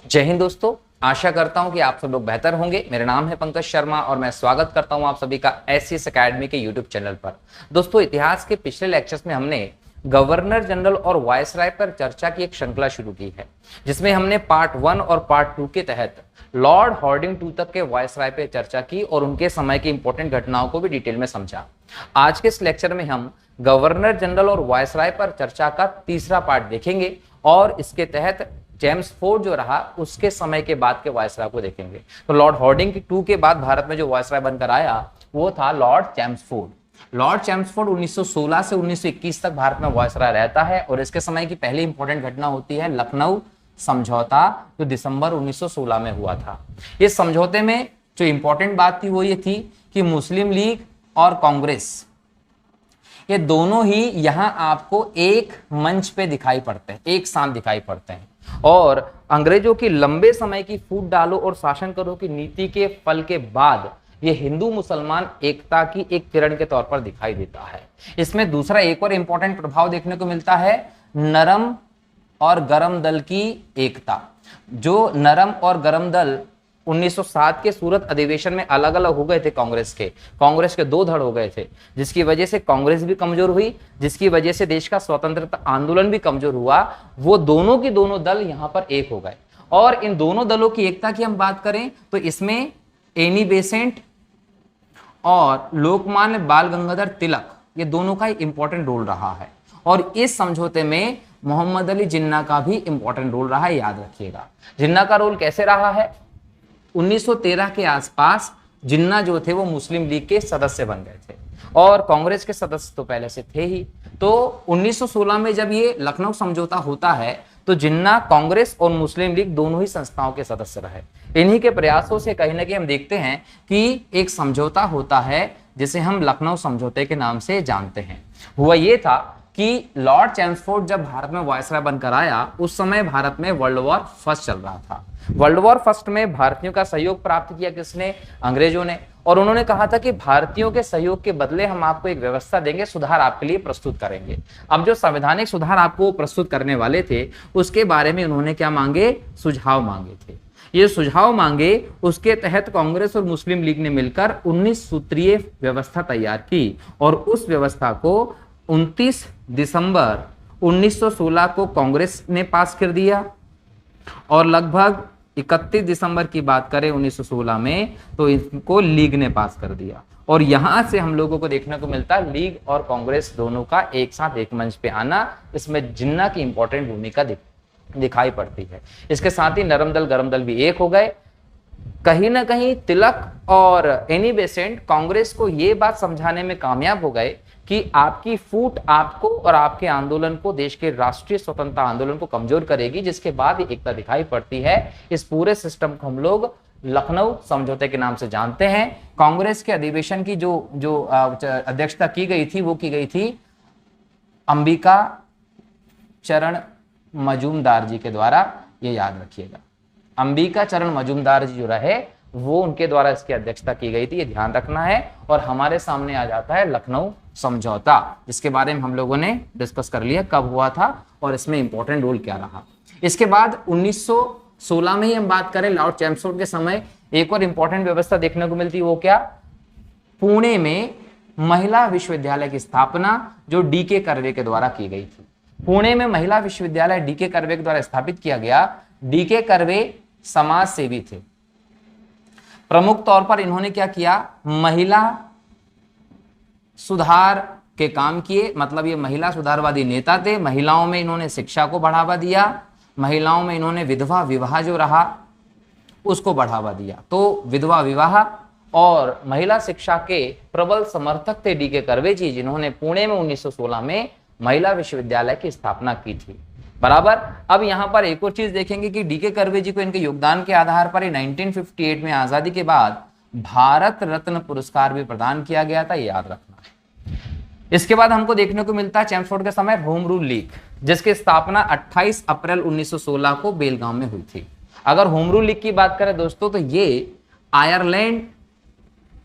जय हिंद दोस्तों, आशा करता हूं कि आप सब लोग बेहतर होंगे। मेरा नाम है पंकज शर्मा और मैं स्वागत करता हूं आप सभी का एससीएस एकेडमी के यूट्यूब चैनल पर। दोस्तों, इतिहास के पिछले लेक्चर्स में हमने गवर्नर जनरल और वायसराय पर चर्चा की एक श्रृंखला शुरू की है, जिसमें हमने पार्ट 1 और पार्ट 2 के तहत लॉर्ड हार्डिंग टू तक के वायसराय पर चर्चा की और उनके समय की इंपॉर्टेंट घटनाओं को भी डिटेल में समझा। आज के इस लेक्चर में हम गवर्नर जनरल और वायसराय पर चर्चा का तीसरा पार्ट देखेंगे और इसके तहत जेम्स फोर्ड जो रहा उसके समय के बाद के वायसराय को देखेंगे। तो लॉर्ड हार्डिंग की 2 के बाद भारत में जो वायसराय बनकर आया वो था लॉर्ड चैम्सफोर्ड। लॉर्ड चैम्सफोर्ड 1916 से 1921 तक भारत में वायसराय रहता है और इसके समय की पहली इंपॉर्टेंट घटना होती है लखनऊ समझौता, जो दिसंबर 1916 में हुआ था। इस समझौते में जो इंपॉर्टेंट बात थी वो ये थी कि मुस्लिम लीग और कांग्रेस ये दोनों ही यहां आपको एक मंच पे दिखाई पड़ते हैं, एक साथ दिखाई पड़ते हैं और अंग्रेजों की लंबे समय की फूट डालो और शासन करो की नीति के फल के बाद ये हिंदू मुसलमान एकता की एक किरण के तौर पर दिखाई देता है। इसमें दूसरा एक और इंपॉर्टेंट प्रभाव देखने को मिलता है नरम और गरम दल की एकता। जो नरम और गरम दल 1907 के सूरत अधिवेशन में अलग अलग हो गए थे कांग्रेस के 2 धड़ हो गए थे, जिसकी वजह से कांग्रेस भी कमजोर हुई, जिसकी वजह से देश का स्वतंत्रता आंदोलन भी कमजोर हुआ। वो दोनों की दोनों दल यहां पर एक हो गए और इन दोनों दलों की एकता की हम बात करें तो इसमें एनी बेसेंट और लोकमान्य बाल गंगाधर तिलक ये दोनों का एक इंपॉर्टेंट रोल रहा है और इस समझौते में मोहम्मद अली जिन्ना का भी इंपॉर्टेंट रोल रहा है। याद रखिएगा जिन्ना का रोल कैसे रहा है। 1913 के आसपास जिन्ना जो थे वो मुस्लिम लीग के सदस्य बन गए थे और कांग्रेस के सदस्य तो पहले से थे ही। तो 1916 में जब ये लखनऊ समझौता होता है तो जिन्ना कांग्रेस और मुस्लिम लीग दोनों ही संस्थाओं के सदस्य रहे। इन्हीं के प्रयासों से कहीं ना कहीं हम देखते हैं कि एक समझौता होता है जिसे हम लखनऊ समझौते के नाम से जानते हैं। हुआ ये था कि लॉर्ड चैम्सफोर्ड जब भारत में वायसराय बनकर आया उस समय भारत में वर्ल्ड वॉर फर्स्ट चल रहा था। वर्ल्ड वॉर फर्स्ट में भारतीयों का सहयोग प्राप्त किया किसने? अंग्रेजों ने। और उन्होंने कहा था कि भारतीयों के सहयोग के बदले हम आपको एक व्यवस्था देंगे, सुधार आपके लिए प्रस्तुत करेंगे। अब जो संवैधानिक सुधार आपको प्रस्तुत करने वाले थे उसके बारे में उन्होंने क्या मांगे? सुझाव मांगे थे। ये सुझाव मांगे, उसके तहत कांग्रेस और मुस्लिम लीग ने मिलकर 19 सूत्रीय व्यवस्था तैयार की और उस व्यवस्था को 29 दिसंबर 1916 को कांग्रेस ने पास कर दिया और लगभग 31 दिसंबर की बात करें 1916 में तो इसको लीग ने पास कर दिया। और यहां से हम लोगों को देखने को मिलता है लीग और कांग्रेस दोनों का एक साथ एक मंच पे आना। इसमें जिन्ना की इंपॉर्टेंट भूमिका दिखाई पड़ती है। इसके साथ ही नरम दल गरम दल भी एक हो गए। कहीं ना कहीं तिलक और एनी बेसेंट कांग्रेस को यह बात समझाने में कामयाब हो गए कि आपकी फूट आपको और आपके आंदोलन को, देश के राष्ट्रीय स्वतंत्रता आंदोलन को कमजोर करेगी, जिसके बाद एकता दिखाई पड़ती है। इस पूरे सिस्टम को हम लोग लखनऊ समझौते के नाम से जानते हैं। कांग्रेस के अधिवेशन की जो अध्यक्षता की गई थी वो की गई थी अंबिका चरण मजूमदार जी के द्वारा। ये याद रखिएगा, अंबिका चरण मजूमदार जी जो रहे वो उनके द्वारा इसकी अध्यक्षता की गई थी, ये ध्यान रखना है। और हमारे सामने आ जाता है लखनऊ समझौता, जिसके बारे में हम लोगों ने डिस्कस कर लिया कब हुआ था और इसमें इंपॉर्टेंट रोल क्या रहा। इसके बाद 1916 में ही हम बात करें लॉर्ड चैम्सफोर्ड के समय एक और इंपॉर्टेंट व्यवस्था देखने को मिलती है। वो क्या? पुणे में महिला विश्वविद्यालय की स्थापना जो डीके कर्वे के द्वारा की गई थी। पुणे में महिला विश्वविद्यालय डीके कर्वे के द्वारा स्थापित किया गया। डीके कर्वे समाज सेवी थे। प्रमुख तौर पर इन्होंने क्या किया? महिला सुधार के काम किए, मतलब ये महिला सुधारवादी नेता थे। महिलाओं में इन्होंने शिक्षा को बढ़ावा दिया, महिलाओं में इन्होंने विधवा विवाह जो रहा उसको बढ़ावा दिया। तो विधवा विवाह और महिला शिक्षा के प्रबल समर्थक थे डीके कर्वे जी, जिन्होंने पुणे में 1916 में महिला विश्वविद्यालय की स्थापना की थी। बराबर। अब यहां पर एक और चीज देखेंगे कि डीके कर्वे जी को इनके योगदान के आधार पर 1958 में आजादी के बाद भारत रत्न पुरस्कार भी प्रदान किया गया था, याद रखना है। इसके बाद हमको देखने को मिलता है चैम्सफोर्ड के समय होम रूल लीग, जिसकी स्थापना 28 अप्रैल 1916 को बेलगांव में हुई थी। अगर होम रूल लीग की बात करें दोस्तों तो ये आयरलैंड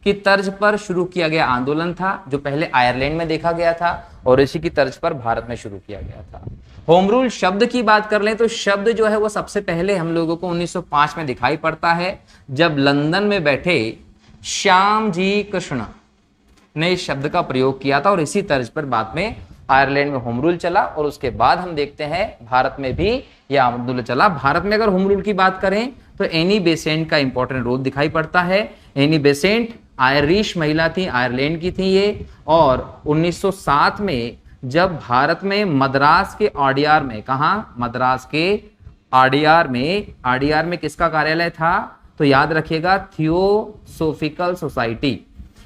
की तर्ज पर शुरू किया गया आंदोलन था, जो पहले आयरलैंड में देखा गया था और इसी की तर्ज पर भारत में शुरू किया गया था। होम रूल शब्द की बात कर लें तो शब्द जो है वो सबसे पहले हम लोगों को 1905 में दिखाई पड़ता है, जब लंदन में बैठे श्याम जी कृष्ण ने इस शब्द का प्रयोग किया था और इसी तर्ज पर बाद में आयरलैंड में होम रूल चला और उसके बाद हम देखते हैं भारत में भी यह आंदोलन चला। भारत में अगर होम रूल की बात करें तो एनी बेसेंट का इंपॉर्टेंट रोल दिखाई पड़ता है। एनी बेसेंट आयरिश महिला थी, आयरलैंड की थी ये, और 1907 में जब भारत में मद्रास के आरडीआर में, कहा मद्रास के आरडीआर में किसका कार्यालय था, तो याद रखिएगा थियोसोफिकल सोसाइटी।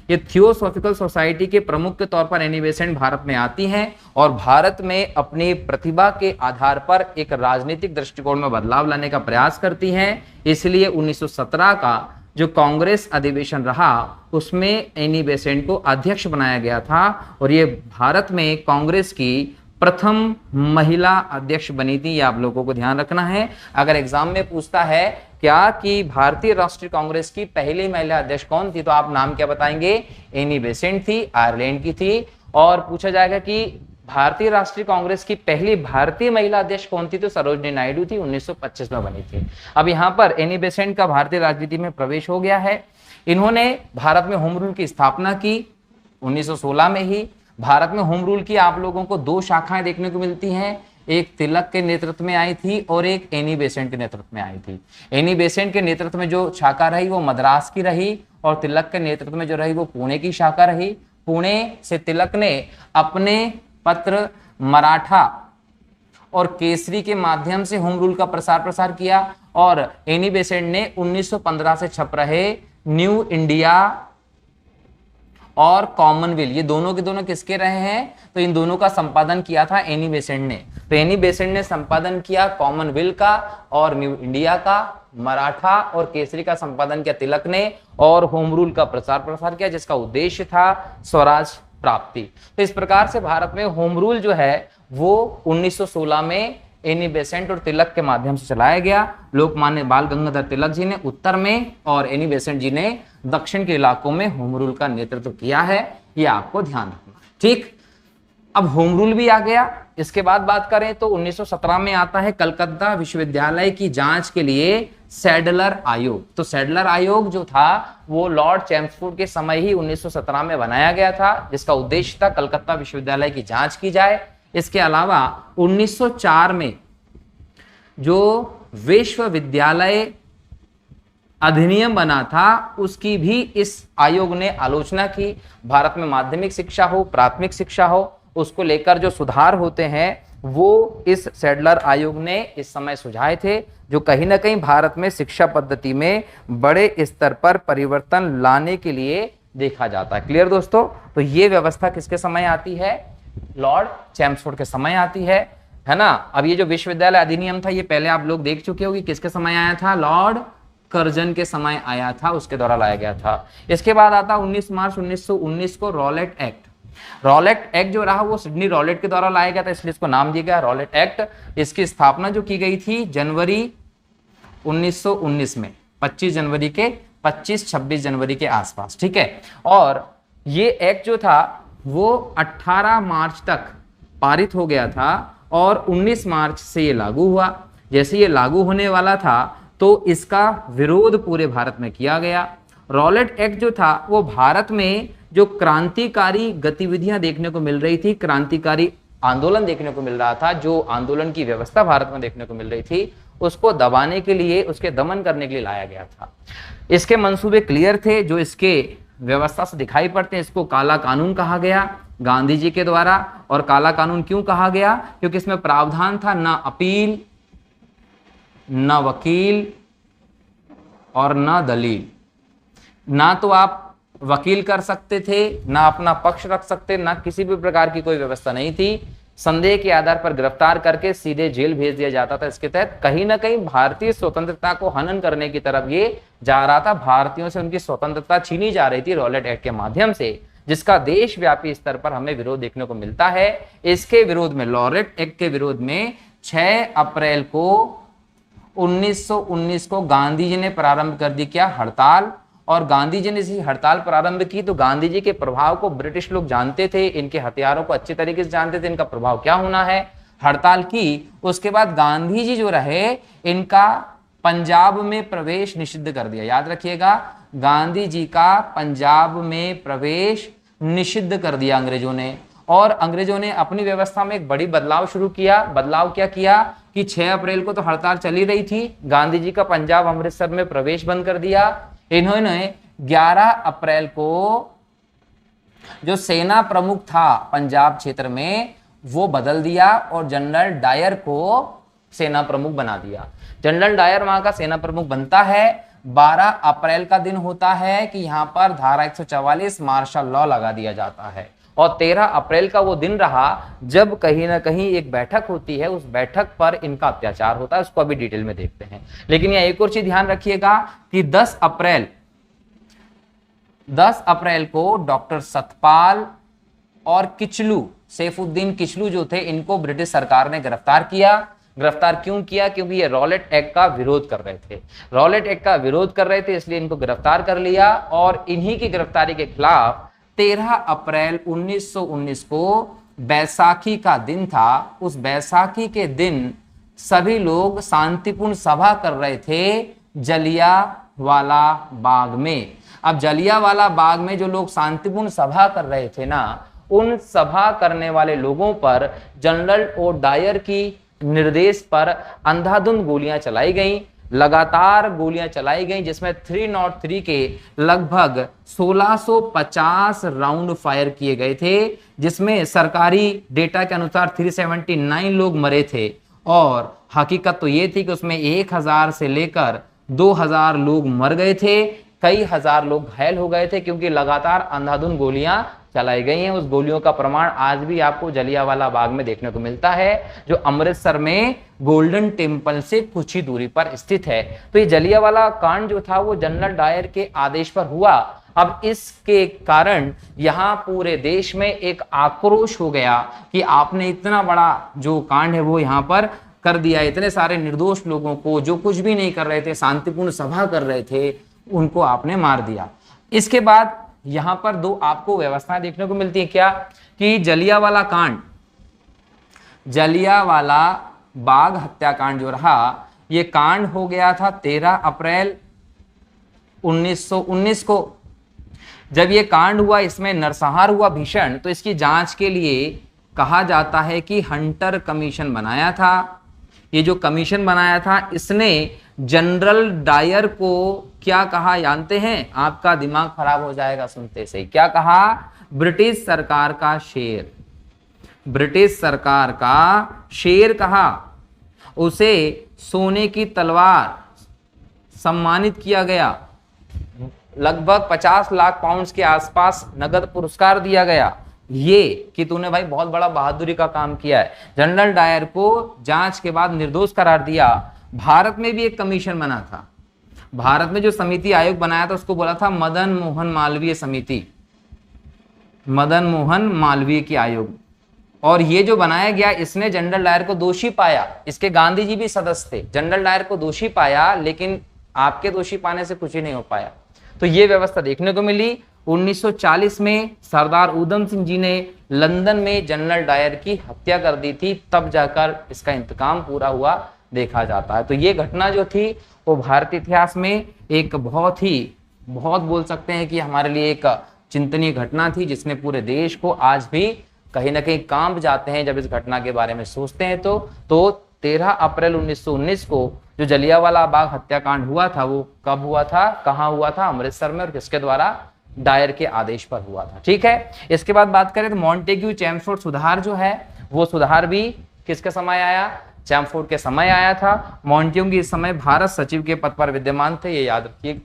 ये थियोसोफिकल सोसाइटी के प्रमुख के तौर पर एनी बेसेंट भारत में आती हैं और भारत में अपनी प्रतिभा के आधार पर एक राजनीतिक दृष्टिकोण में बदलाव लाने का प्रयास करती हैं। इसलिए 1917 का जो कांग्रेस अधिवेशन रहा उसमें एनी बेसेंट को अध्यक्ष बनाया गया था और ये भारत में कांग्रेस की प्रथम महिला अध्यक्ष बनी थी। ये आप लोगों को ध्यान रखना है। अगर एग्जाम में पूछता है क्या कि भारतीय राष्ट्रीय कांग्रेस की पहली महिला अध्यक्ष कौन थी, तो आप नाम क्या बताएंगे, एनी बेसेंट थी, आयरलैंड की थी। और पूछा जाएगा कि भारतीय राष्ट्रीय कांग्रेस की पहली भारतीय महिला अध्यक्ष कौन थी, तो सरोजनी नायडू थी, 1925 में बनी थी। अब यहाँ पर एनी बेसेंट का भारतीय राजनीति में प्रवेश हो गया है। इन्होंने भारत में होम रूल की स्थापना की 1916 में ही। भारत में होम रूल की आप लोगों को दो शाखाएं देखने को मिलती हैं, एक तिलक के नेतृत्व में आई थी और एक एनी बेसेंट के नेतृत्व में आई थी। एनी बेसेंट के नेतृत्व में जो शाखा रही वो मद्रास की रही और तिलक के नेतृत्व में जो रही वो पुणे की शाखा रही। पुणे से तिलक ने अपने पत्र मराठा और केसरी के माध्यम से होम रूल का प्रसार किया और एनी बेसेंट ने 1915 से छप रहे न्यू इंडिया और कॉमनवेल्थ, ये दोनों के दोनों किसके रहे हैं, तो इन दोनों का संपादन किया था एनी बेसेंट ने। तो एनी बेसेंट ने संपादन किया कॉमनवेल्थ का और न्यू इंडिया का, मराठा और केसरी का संपादन किया तिलक ने और होम रूल का प्रसार किया जिसका उद्देश्य था स्वराज प्राप्ति। तो इस प्रकार से भारत में होम रूल जो है वो 1916 में एनी बेसेंट और तिलक के माध्यम से चलाया गया। लोकमान्य बाल गंगाधर तिलक जी ने उत्तर में और एनी बेसेंट जी ने दक्षिण के इलाकों में होम रूल का नेतृत्व किया है, ये आपको ध्यान रखना। ठीक, अब होम रूल भी आ गया। इसके बाद बात करें तो 1917 में आता है कलकत्ता विश्वविद्यालय की जांच के लिए सैडलर आयोग। तो सैडलर आयोग जो था वो लॉर्ड चैम्सफोर्ड के समय ही 1917 में बनाया गया था, जिसका उद्देश्य था कलकत्ता विश्वविद्यालय की जांच की जाए। इसके अलावा 1904 में जो विश्वविद्यालय अधिनियम बना था उसकी भी इस आयोग ने आलोचना की। भारत में माध्यमिक शिक्षा हो, प्राथमिक शिक्षा हो, उसको लेकर जो सुधार होते हैं वो इस सैडलर आयोग ने इस समय सुझाए थे, जो कहीं ना कहीं भारत में शिक्षा पद्धति में बड़े स्तर पर परिवर्तन लाने के लिए देखा जाता है। क्लियर दोस्तों, तो ये व्यवस्था किसके समय आती है, लॉर्ड चैम्सफोर्ड के समय आती है ना। अब ये जो विश्वविद्यालय अधिनियम था ये पहले आप लोग देख चुके होंगे किसके समय आया था, लॉर्ड कर्जन के समय आया था, उसके द्वारा लाया गया था। इसके बाद आता 19 मार्च 1919 को रॉलेट एक्ट। रॉलेट एक्ट जो रहा वो सिडनी रॉलेट के द्वारा लाया गया था, इसलिए इसको नाम दिया गया रॉलेट एक्ट। इसकी स्थापना जो की गई थी जनवरी 1919 में, 25 जनवरी के 25-26 जनवरी के आसपास, ठीक है। और ये एक्ट जो था वो 18 मार्च तक पारित हो गया था और 19 मार्च से ये लागू हुआ। जैसे ये लागू होने वाला था तो इसका विरोध पूरे भारत में किया गया। रॉलेट एक्ट जो था वो भारत में जो क्रांतिकारी गतिविधियां देखने को मिल रही थी, क्रांतिकारी आंदोलन देखने को मिल रहा था, जो आंदोलन की व्यवस्था भारत में देखने को मिल रही थी, उसको दबाने के लिए, उसके दमन करने के लिए लाया गया था। इसके मंसूबे क्लियर थे जो इसके व्यवस्था से दिखाई पड़ते हैं। इसको काला कानून कहा गया गांधी जी के द्वारा। और काला कानून क्यों कहा गया, क्योंकि इसमें प्रावधान था ना अपील, न वकील और न दलील। ना तो आप वकील कर सकते थे, ना अपना पक्ष रख सकते, ना किसी भी प्रकार की कोई व्यवस्था नहीं थी। संदेह के आधार पर गिरफ्तार करके सीधे जेल भेज दिया जाता था। इसके तहत कहीं ना कहीं भारतीय स्वतंत्रता को हनन करने की तरफ ये जा रहा था। भारतीयों से उनकी स्वतंत्रता छीनी जा रही थी रॉलेट एक्ट के माध्यम से, जिसका देशव्यापी स्तर पर हमें विरोध देखने को मिलता है। इसके विरोध में, रॉलेट एक्ट के विरोध में 6 अप्रैल को 1919 को गांधी जी ने प्रारंभ कर दी क्या, हड़ताल। और गांधी जी ने इसी हड़ताल प्रारंभ की तो गांधी जी के प्रभाव को ब्रिटिश लोग जानते थे, इनके हथियारों को अच्छे तरीके से जानते थे, इनका प्रभाव क्या होना है। हड़ताल की, उसके बाद गांधी जी जो रहे इनका पंजाब में प्रवेश निषिद्ध कर दिया। याद रखिएगा, गांधी जी का पंजाब में प्रवेश निषिद्ध कर दिया अंग्रेजों ने। और अंग्रेजों ने अपनी व्यवस्था में एक बड़ी बदलाव शुरू किया। बदलाव क्या किया कि 6 अप्रैल को तो हड़ताल चली रही थी, गांधी जी का पंजाब अमृतसर में प्रवेश बंद कर दिया। इन्होंने 11 अप्रैल को जो सेना प्रमुख था पंजाब क्षेत्र में वो बदल दिया और जनरल डायर को सेना प्रमुख बना दिया। जनरल डायर वहां का सेना प्रमुख बनता है। 12 अप्रैल का दिन होता है कि यहां पर धारा 144 मार्शल लॉ लगा दिया जाता है। और 13 अप्रैल का वो दिन रहा जब कहीं ना कहीं एक बैठक होती है, उस बैठक पर इनका अत्याचार होता है। उसको अभी डिटेल में देखते हैं। लेकिन यह एक और चीज ध्यान रखिएगा कि 10 अप्रैल को डॉक्टर सतपाल और किचलू, सैफुद्दीन किचलू जो थे, इनको ब्रिटिश सरकार ने गिरफ्तार किया। गिरफ्तार क्यों किया? क्योंकि ये रॉलेट एक्ट का विरोध कर रहे थे। रॉलेट एक्ट का विरोध कर रहे थे, इसलिए इनको गिरफ्तार कर लिया। और इन्हीं की गिरफ्तारी के खिलाफ 13 अप्रैल 1919 को बैसाखी का दिन था। उस बैसाखी के दिन सभी लोग शांतिपूर्ण सभा कर रहे थे जलियांवाला बाग में। अब जलियांवाला बाग में जो लोग शांतिपूर्ण सभा कर रहे थे ना, उन सभा करने वाले लोगों पर जनरल ओ डायर की निर्देश पर अंधाधुंध गोलियां चलाई गईं। लगातार गोलियां चलाई गईं, जिसमें 303 के लगभग 1650 राउंड फायर किए गए थे, जिसमें सरकारी डेटा के अनुसार 379 लोग मरे थे। और हकीकत तो ये थी कि उसमें 1000 से लेकर 2000 लोग मर गए थे, कई हजार लोग घायल हो गए थे, क्योंकि लगातार अंधाधुंध गोलियां चलाई गई हैं। उस गोलियों का प्रमाण आज भी आपको जलियांवाला बाग में देखने को मिलता है, जो अमृतसर में गोल्डन टेम्पल से कुछ ही दूरी पर स्थित है। तो ये जलियांवाला कांड जो था वो जनरल डायर के आदेश पर हुआ। अब इसके कारण यहां पूरे देश में एक आक्रोश हो गया कि आपने इतना बड़ा जो कांड है वो यहां पर कर दिया। इतने सारे निर्दोष लोगों को, जो कुछ भी नहीं कर रहे थे, शांतिपूर्ण सभा कर रहे थे, उनको आपने मार दिया। इसके बाद यहां पर 2 आपको व्यवस्थाएं देखने को मिलती है। क्या कि जलियांवाला कांड, जलियांवाला बाग हत्याकांड जो रहा, यह कांड हो गया था 13 अप्रैल 1919 को। जब यह कांड हुआ, इसमें नरसंहार हुआ भीषण, तो इसकी जांच के लिए कहा जाता है कि हंटर कमीशन बनाया था। ये जो कमीशन बनाया था, इसने जनरल डायर को क्या कहा जानते हैं? आपका दिमाग खराब हो जाएगा सुनते से ही। क्या कहा? ब्रिटिश सरकार का शेर, ब्रिटिश सरकार का शेर कहा। उसे सोने की तलवार सम्मानित किया गया, लगभग 50 लाख पाउंड्स के आसपास नगद पुरस्कार दिया गया, ये कि तूने भाई बहुत बड़ा बहादुरी का काम किया है। जनरल डायर को जांच के बाद निर्दोष करार दिया। भारत में भी एक कमीशन बना था। भारत में जो समिति आयोग बनाया था उसको बोला था मदन मोहन मालवीय समिति, मदन मोहन मालवीय की आयोग। और ये जो बनाया गया, इसने जनरल डायर को दोषी पाया। इसके गांधी जी भी सदस्य थे। जनरल डायर को दोषी पाया, लेकिन आपके दोषी पाने से कुछ ही नहीं हो पाया। तो ये व्यवस्था देखने को मिली। 1940 में सरदार उधम सिंह जी ने लंदन में जनरल डायर की हत्या कर दी थी, तब जाकर इसका इंतकाम पूरा हुआ देखा जाता है। तो ये घटना जो थी वो भारतीय इतिहास में एक बहुत बोल सकते हैं कि हमारे लिए एक चिंतनीय घटना थी, जिसने पूरे देश को आज भी कहीं ना कहीं कांप जाते हैं जब इस घटना के बारे में सोचते हैं। तो 13 अप्रैल 1919 को जो जलियांवाला बाग हत्याकांड हुआ था, वो कब हुआ था, कहाँ हुआ था? अमृतसर में। और किसके द्वारा? डायर के आदेश पर हुआ था। ठीक है। इसके बाद बात करें तो मॉन्टेग्यू चैमफोर्ड सुधार जो है, वो सुधार भी किसके समय आया? चैमफोर्ड के समय आया था। मॉन्टेग्यू इस समय भारत सचिव के पद पर विद्यमान थे, ये याद रखिए।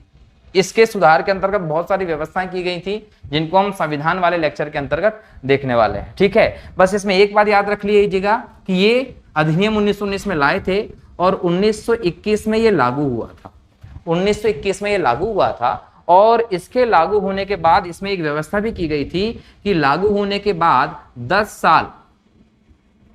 इसके सुधार के अंतर्गत बहुत सारी व्यवस्थाएं की गई थी, जिनको हम संविधान वाले लेक्चर के अंतर्गत देखने वाले हैं। ठीक है। बस इसमें एक बात याद रख लीजिएगा कि ये अधिनियम 1919 में लाए थे और 1921 में ये लागू हुआ था। 1921 में ये लागू हुआ था। और इसके लागू होने के बाद इसमें एक व्यवस्था भी की गई थी कि लागू होने के बाद 10 साल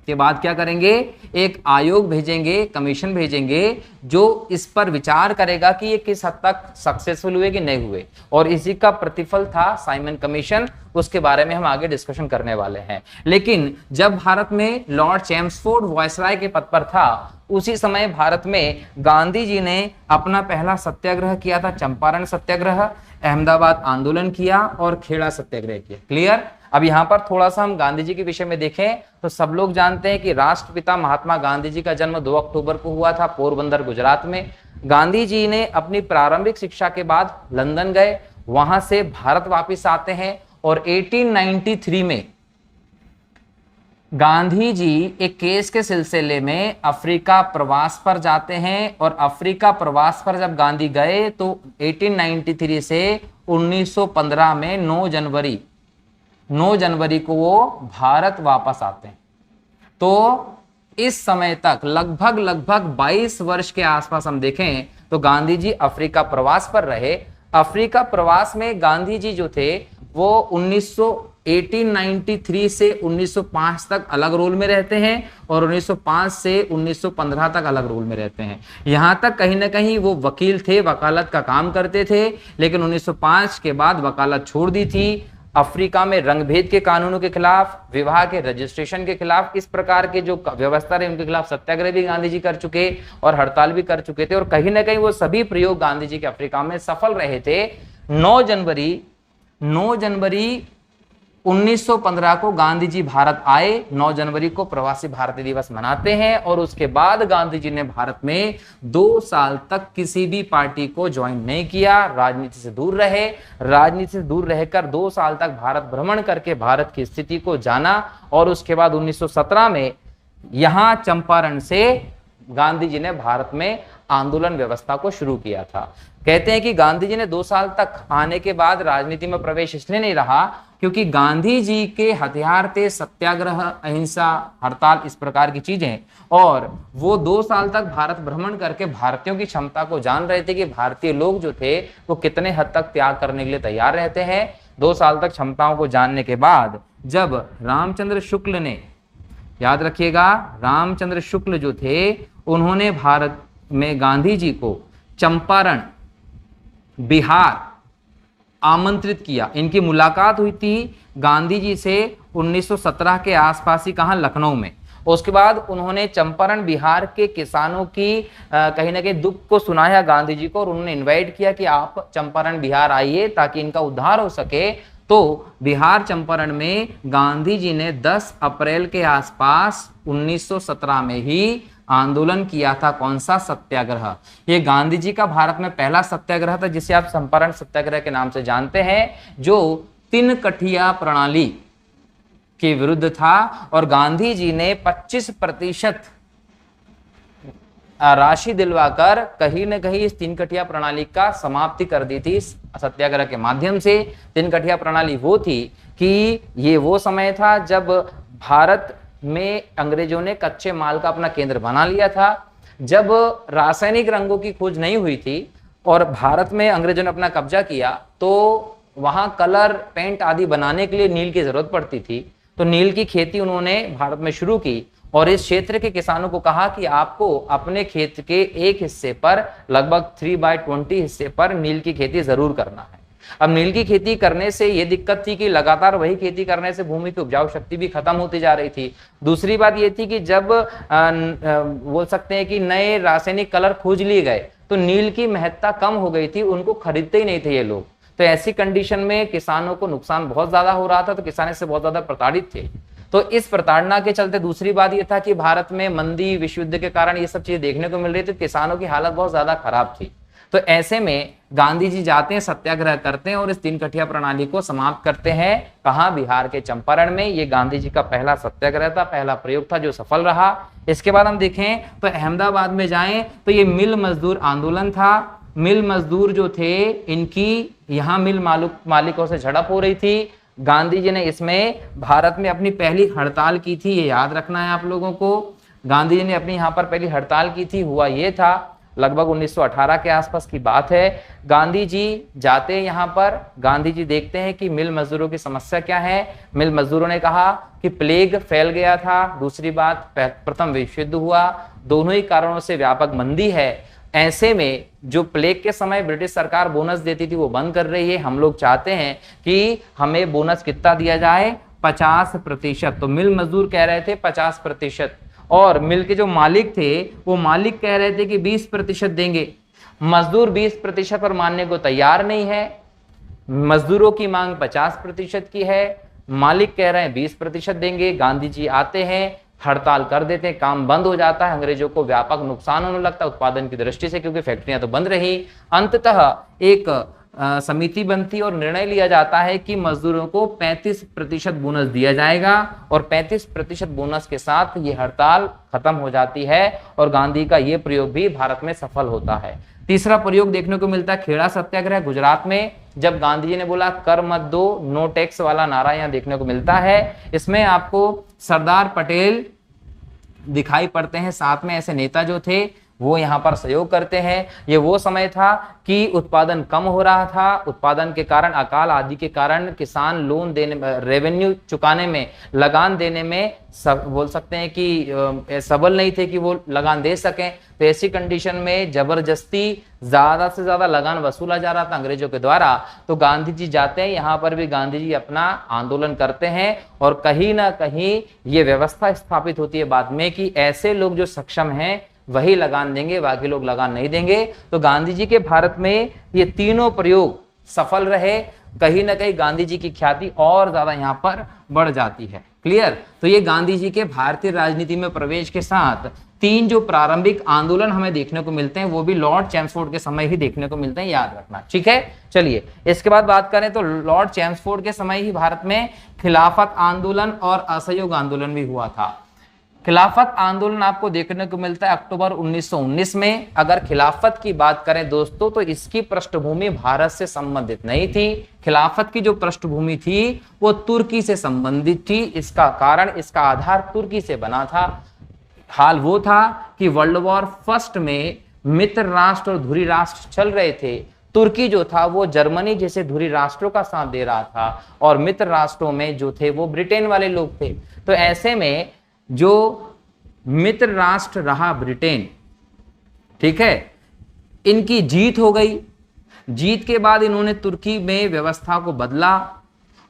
उसके बाद क्या करेंगे, एक आयोग भेजेंगे, कमीशन भेजेंगे जो इस पर विचार करेगा कि ये किस हद तक सक्सेसफुल हुए कि नहीं हुए, और इसी का प्रतिफल था साइमन कमीशन। उसके बारे में हम आगे डिस्कशन करने वाले हैं। लेकिन जब भारत में लॉर्ड चैम्सफोर्ड वायसराय के पद पर था, उसी समय भारत में गांधी जी ने अपना पहला सत्याग्रह किया था, चंपारण सत्याग्रह, अहमदाबाद आंदोलन किया और खेड़ा सत्याग्रह किया। क्लियर। अब यहां पर थोड़ा सा हम गांधी जी के विषय में देखें तो सब लोग जानते हैं कि राष्ट्रपिता महात्मा गांधी जी का जन्म 2 अक्टूबर को हुआ था पोरबंदर गुजरात में। गांधी जी ने अपनी प्रारंभिक शिक्षा के बाद लंदन गए, वहां से भारत वापस आते हैं और 1893 में गांधी जी एक केस के सिलसिले में अफ्रीका प्रवास पर जाते हैं, और अफ्रीका प्रवास पर जब गांधी गए तो 1893 से 1915 में 9 जनवरी को वो भारत वापस आते हैं। तो इस समय तक लगभग 22 वर्ष के आसपास हम देखें तो गांधी जी अफ्रीका प्रवास पर रहे। अफ्रीका प्रवास में गांधी जी जो थे वो 1893 से 1905 तक अलग रोल में रहते हैं और 1905 से 1915 तक अलग रोल में रहते हैं। यहां तक कहीं ना कहीं वो वकील थे, वकालत का काम करते थे, लेकिन 1905 के बाद वकालत छोड़ दी थी। अफ्रीका में रंगभेद के कानूनों के खिलाफ, विवाह के रजिस्ट्रेशन के खिलाफ, इस प्रकार के जो व्यवस्था रही उनके खिलाफ सत्याग्रह भी गांधी जी कर चुके और हड़ताल भी कर चुके थे, और कहीं ना कहीं वो सभी प्रयोग गांधी जी के अफ्रीका में सफल रहे थे। 9 जनवरी 1915 को गांधी जी भारत आए। 9 जनवरी को प्रवासी भारतीय दिवस मनाते हैं, और उसके बाद गांधी जी ने भारत में 2 साल तक किसी भी पार्टी को ज्वाइन नहीं किया, राजनीति से दूर रहे। राजनीति से दूर रहकर 2 साल तक भारत भ्रमण करके भारत की स्थिति को जाना, और उसके बाद 1917 में यहां चंपारण से गांधी जी ने भारत में आंदोलन व्यवस्था को शुरू किया था। कहते हैं कि गांधी जी ने 2 साल तक आने के बाद राजनीति में प्रवेश इसलिए नहीं रहा क्योंकि गांधी जी के हथियार थे सत्याग्रह, अहिंसा, हड़ताल, इस प्रकार की चीजें, और वो 2 साल तक भारत भ्रमण करके भारतीयों की क्षमता को जान रहे थे कि भारतीय लोग जो थे वो कितने हद तक त्याग करने के लिए तैयार रहते हैं। 2 साल तक क्षमताओं को जानने के बाद जब रामचंद्र शुक्ल ने, याद रखिएगा, रामचंद्र शुक्ल जो थे उन्होंने भारत में गांधी जी को चंपारण, बिहार आमंत्रित किया। इनकी मुलाकात हुई थी गांधी जी से 1917 के आसपास ही, कहां, लखनऊ में। उसके बाद उन्होंने चंपारण बिहार के किसानों की कहीं ना कहीं दुख को सुनाया गांधी जी को, और उन्होंने इनवाइट किया कि आप चंपारण बिहार आइए ताकि इनका उद्धार हो सके। तो बिहार चंपारण में गांधी जी ने 10 अप्रैल के आसपास 1917 में ही आंदोलन किया था। कौन सा? सत्याग्रह। ये गांधी जी का भारत में पहला सत्याग्रह था जिसे आप चंपारण सत्याग्रह के नाम से जानते हैं, जो 3 कठिया प्रणाली के विरुद्ध था, और गांधी जी ने 25% राशि दिलवाकर कहीं न कहीं इस 3 कठिया प्रणाली का समाप्ति कर दी थी सत्याग्रह के माध्यम से। 3 कठिया प्रणाली वो थी कि ये वो समय था जब भारत में अंग्रेजों ने कच्चे माल का अपना केंद्र बना लिया था, जब रासायनिक रंगों की खोज नहीं हुई थी और भारत में अंग्रेजों ने अपना कब्जा किया, तो वहां कलर, पेंट आदि बनाने के लिए नील की जरूरत पड़ती थी। तो नील की खेती उन्होंने भारत में शुरू की, और इस क्षेत्र के किसानों को कहा कि आपको अपने खेत के एक हिस्से पर, लगभग 3/20 हिस्से पर नील की खेती जरूर करना है। अब नील की खेती करने से ये दिक्कत थी कि लगातार वही खेती करने से भूमि की उपजाऊ शक्ति भी खत्म होती जा रही थी। दूसरी बात ये थी कि जब बोल सकते हैं कि नए रासायनिक कलर खोज लिए गए तो नील की महत्ता कम हो गई थी, उनको खरीदते ही नहीं थे ये लोग। तो ऐसी कंडीशन में किसानों को नुकसान बहुत ज्यादा हो रहा था, तो किसान इससे बहुत ज्यादा प्रताड़ित थे। तो इस प्रताड़ना के चलते दूसरी बात यह था कि भारत में मंदी, विश्व युद्ध के कारण ये सब चीजें देखने को मिल रही थी, किसानों की हालत बहुत ज्यादा खराब थी। तो ऐसे में गांधी जी जाते हैं, सत्याग्रह करते हैं और इस 3 कठिया प्रणाली को समाप्त करते हैं। कहां? बिहार के चंपारण में। ये गांधी जी का पहला सत्याग्रह था, पहला प्रयोग था जो सफल रहा। इसके बाद हम देखें तो अहमदाबाद में जाएं तो ये मिल मजदूर आंदोलन था। मिल मजदूर जो थे, इनकी यहां मिल मालिकों से झड़प हो रही थी। गांधी जी ने इसमें भारत में अपनी पहली हड़ताल की थी, ये याद रखना है आप लोगों को। गांधी जी ने अपनी यहां पर पहली हड़ताल की थी। हुआ ये था, लगभग 1918 के आसपास की बात है। गांधी जी जाते हैं यहाँ पर, गांधी जी देखते हैं कि मिल मजदूरों की समस्या क्या है। मिल मजदूरों ने कहा कि प्लेग फैल गया था, दूसरी बात प्रथम विश्व युद्ध हुआ, दोनों ही कारणों से व्यापक मंदी है। ऐसे में जो प्लेग के समय ब्रिटिश सरकार बोनस देती थी वो बंद कर रही है, हम लोग चाहते हैं कि हमें बोनस कितना दिया जाए, 50%। तो मिल मजदूर कह रहे थे 50%, और मिल के जो मालिक थे वो मालिक कह रहे थे कि 20% देंगे। मजदूर 20% पर मानने को तैयार नहीं है। मजदूरों की मांग 50% की है, मालिक कह रहे हैं 20% देंगे। गांधी जी आते हैं, हड़ताल कर देते हैं, काम बंद हो जाता है, अंग्रेजों को व्यापक नुकसान होने लगता है उत्पादन की दृष्टि से, क्योंकि फैक्ट्रियां तो बंद रही। अंततः एक समिति बनती और निर्णय लिया जाता है कि मजदूरों को 35% बोनस दिया जाएगा, और 35% बोनस के साथ ये हड़ताल खत्म हो जाती है और गांधी का ये प्रयोग भी भारत में सफल होता है। तीसरा प्रयोग देखने को मिलता है खेड़ा सत्याग्रह गुजरात में, जब गांधी जी ने बोला कर मत दो, नो टैक्स वाला नारा यहाँ देखने को मिलता है। इसमें आपको सरदार पटेल दिखाई पड़ते हैं, साथ में ऐसे नेता जो थे वो यहाँ पर सहयोग करते हैं। ये वो समय था कि उत्पादन कम हो रहा था, उत्पादन के कारण, अकाल आदि के कारण किसान लोन देने, रेवेन्यू चुकाने में, लगान देने में बोल सकते हैं कि सबल नहीं थे कि वो लगान दे सकें। तो ऐसी कंडीशन में जबरदस्ती ज्यादा से ज्यादा लगान वसूला जा रहा था अंग्रेजों के द्वारा। तो गांधी जी जाते हैं, यहाँ पर भी गांधी जी अपना आंदोलन करते हैं, और कहीं ना कहीं ये व्यवस्था स्थापित होती है बाद में कि ऐसे लोग जो सक्षम हैं वही लगान देंगे, बाकी लोग लगान नहीं देंगे। तो गांधी जी के भारत में ये तीनों प्रयोग सफल रहे। कहीं ना कहीं गांधी जी की ख्याति और ज्यादा यहाँ पर बढ़ जाती है। क्लियर? तो ये गांधी जी के भारतीय राजनीति में प्रवेश के साथ तीन जो प्रारंभिक आंदोलन हमें देखने को मिलते हैं वो भी लॉर्ड चैम्सफोर्ड के समय ही देखने को मिलते हैं, याद रखना। ठीक है, चलिए इसके बाद बात करें तो लॉर्ड चैम्सफोर्ड के समय ही भारत में खिलाफत आंदोलन और असहयोग आंदोलन भी हुआ था। खिलाफत आंदोलन आपको देखने को मिलता है अक्टूबर 1919 में। अगर खिलाफत की बात करें दोस्तों तो इसकी पृष्ठभूमि भारत से संबंधित नहीं थी। खिलाफत की जो पृष्ठभूमि थी वो तुर्की से संबंधित थी। इसका कारण, इसका आधार तुर्की से बना था। हाल वो था कि वर्ल्ड वॉर फर्स्ट में मित्र राष्ट्र और धुरी राष्ट्र चल रहे थे। तुर्की जो था वो जर्मनी जैसे धुरी राष्ट्रों का साथ दे रहा था, और मित्र राष्ट्रों में जो थे वो ब्रिटेन वाले लोग थे। तो ऐसे में जो मित्र राष्ट्र रहा ब्रिटेन, ठीक है, इनकी जीत हो गई। जीत के बाद इन्होंने तुर्की में व्यवस्था को बदला,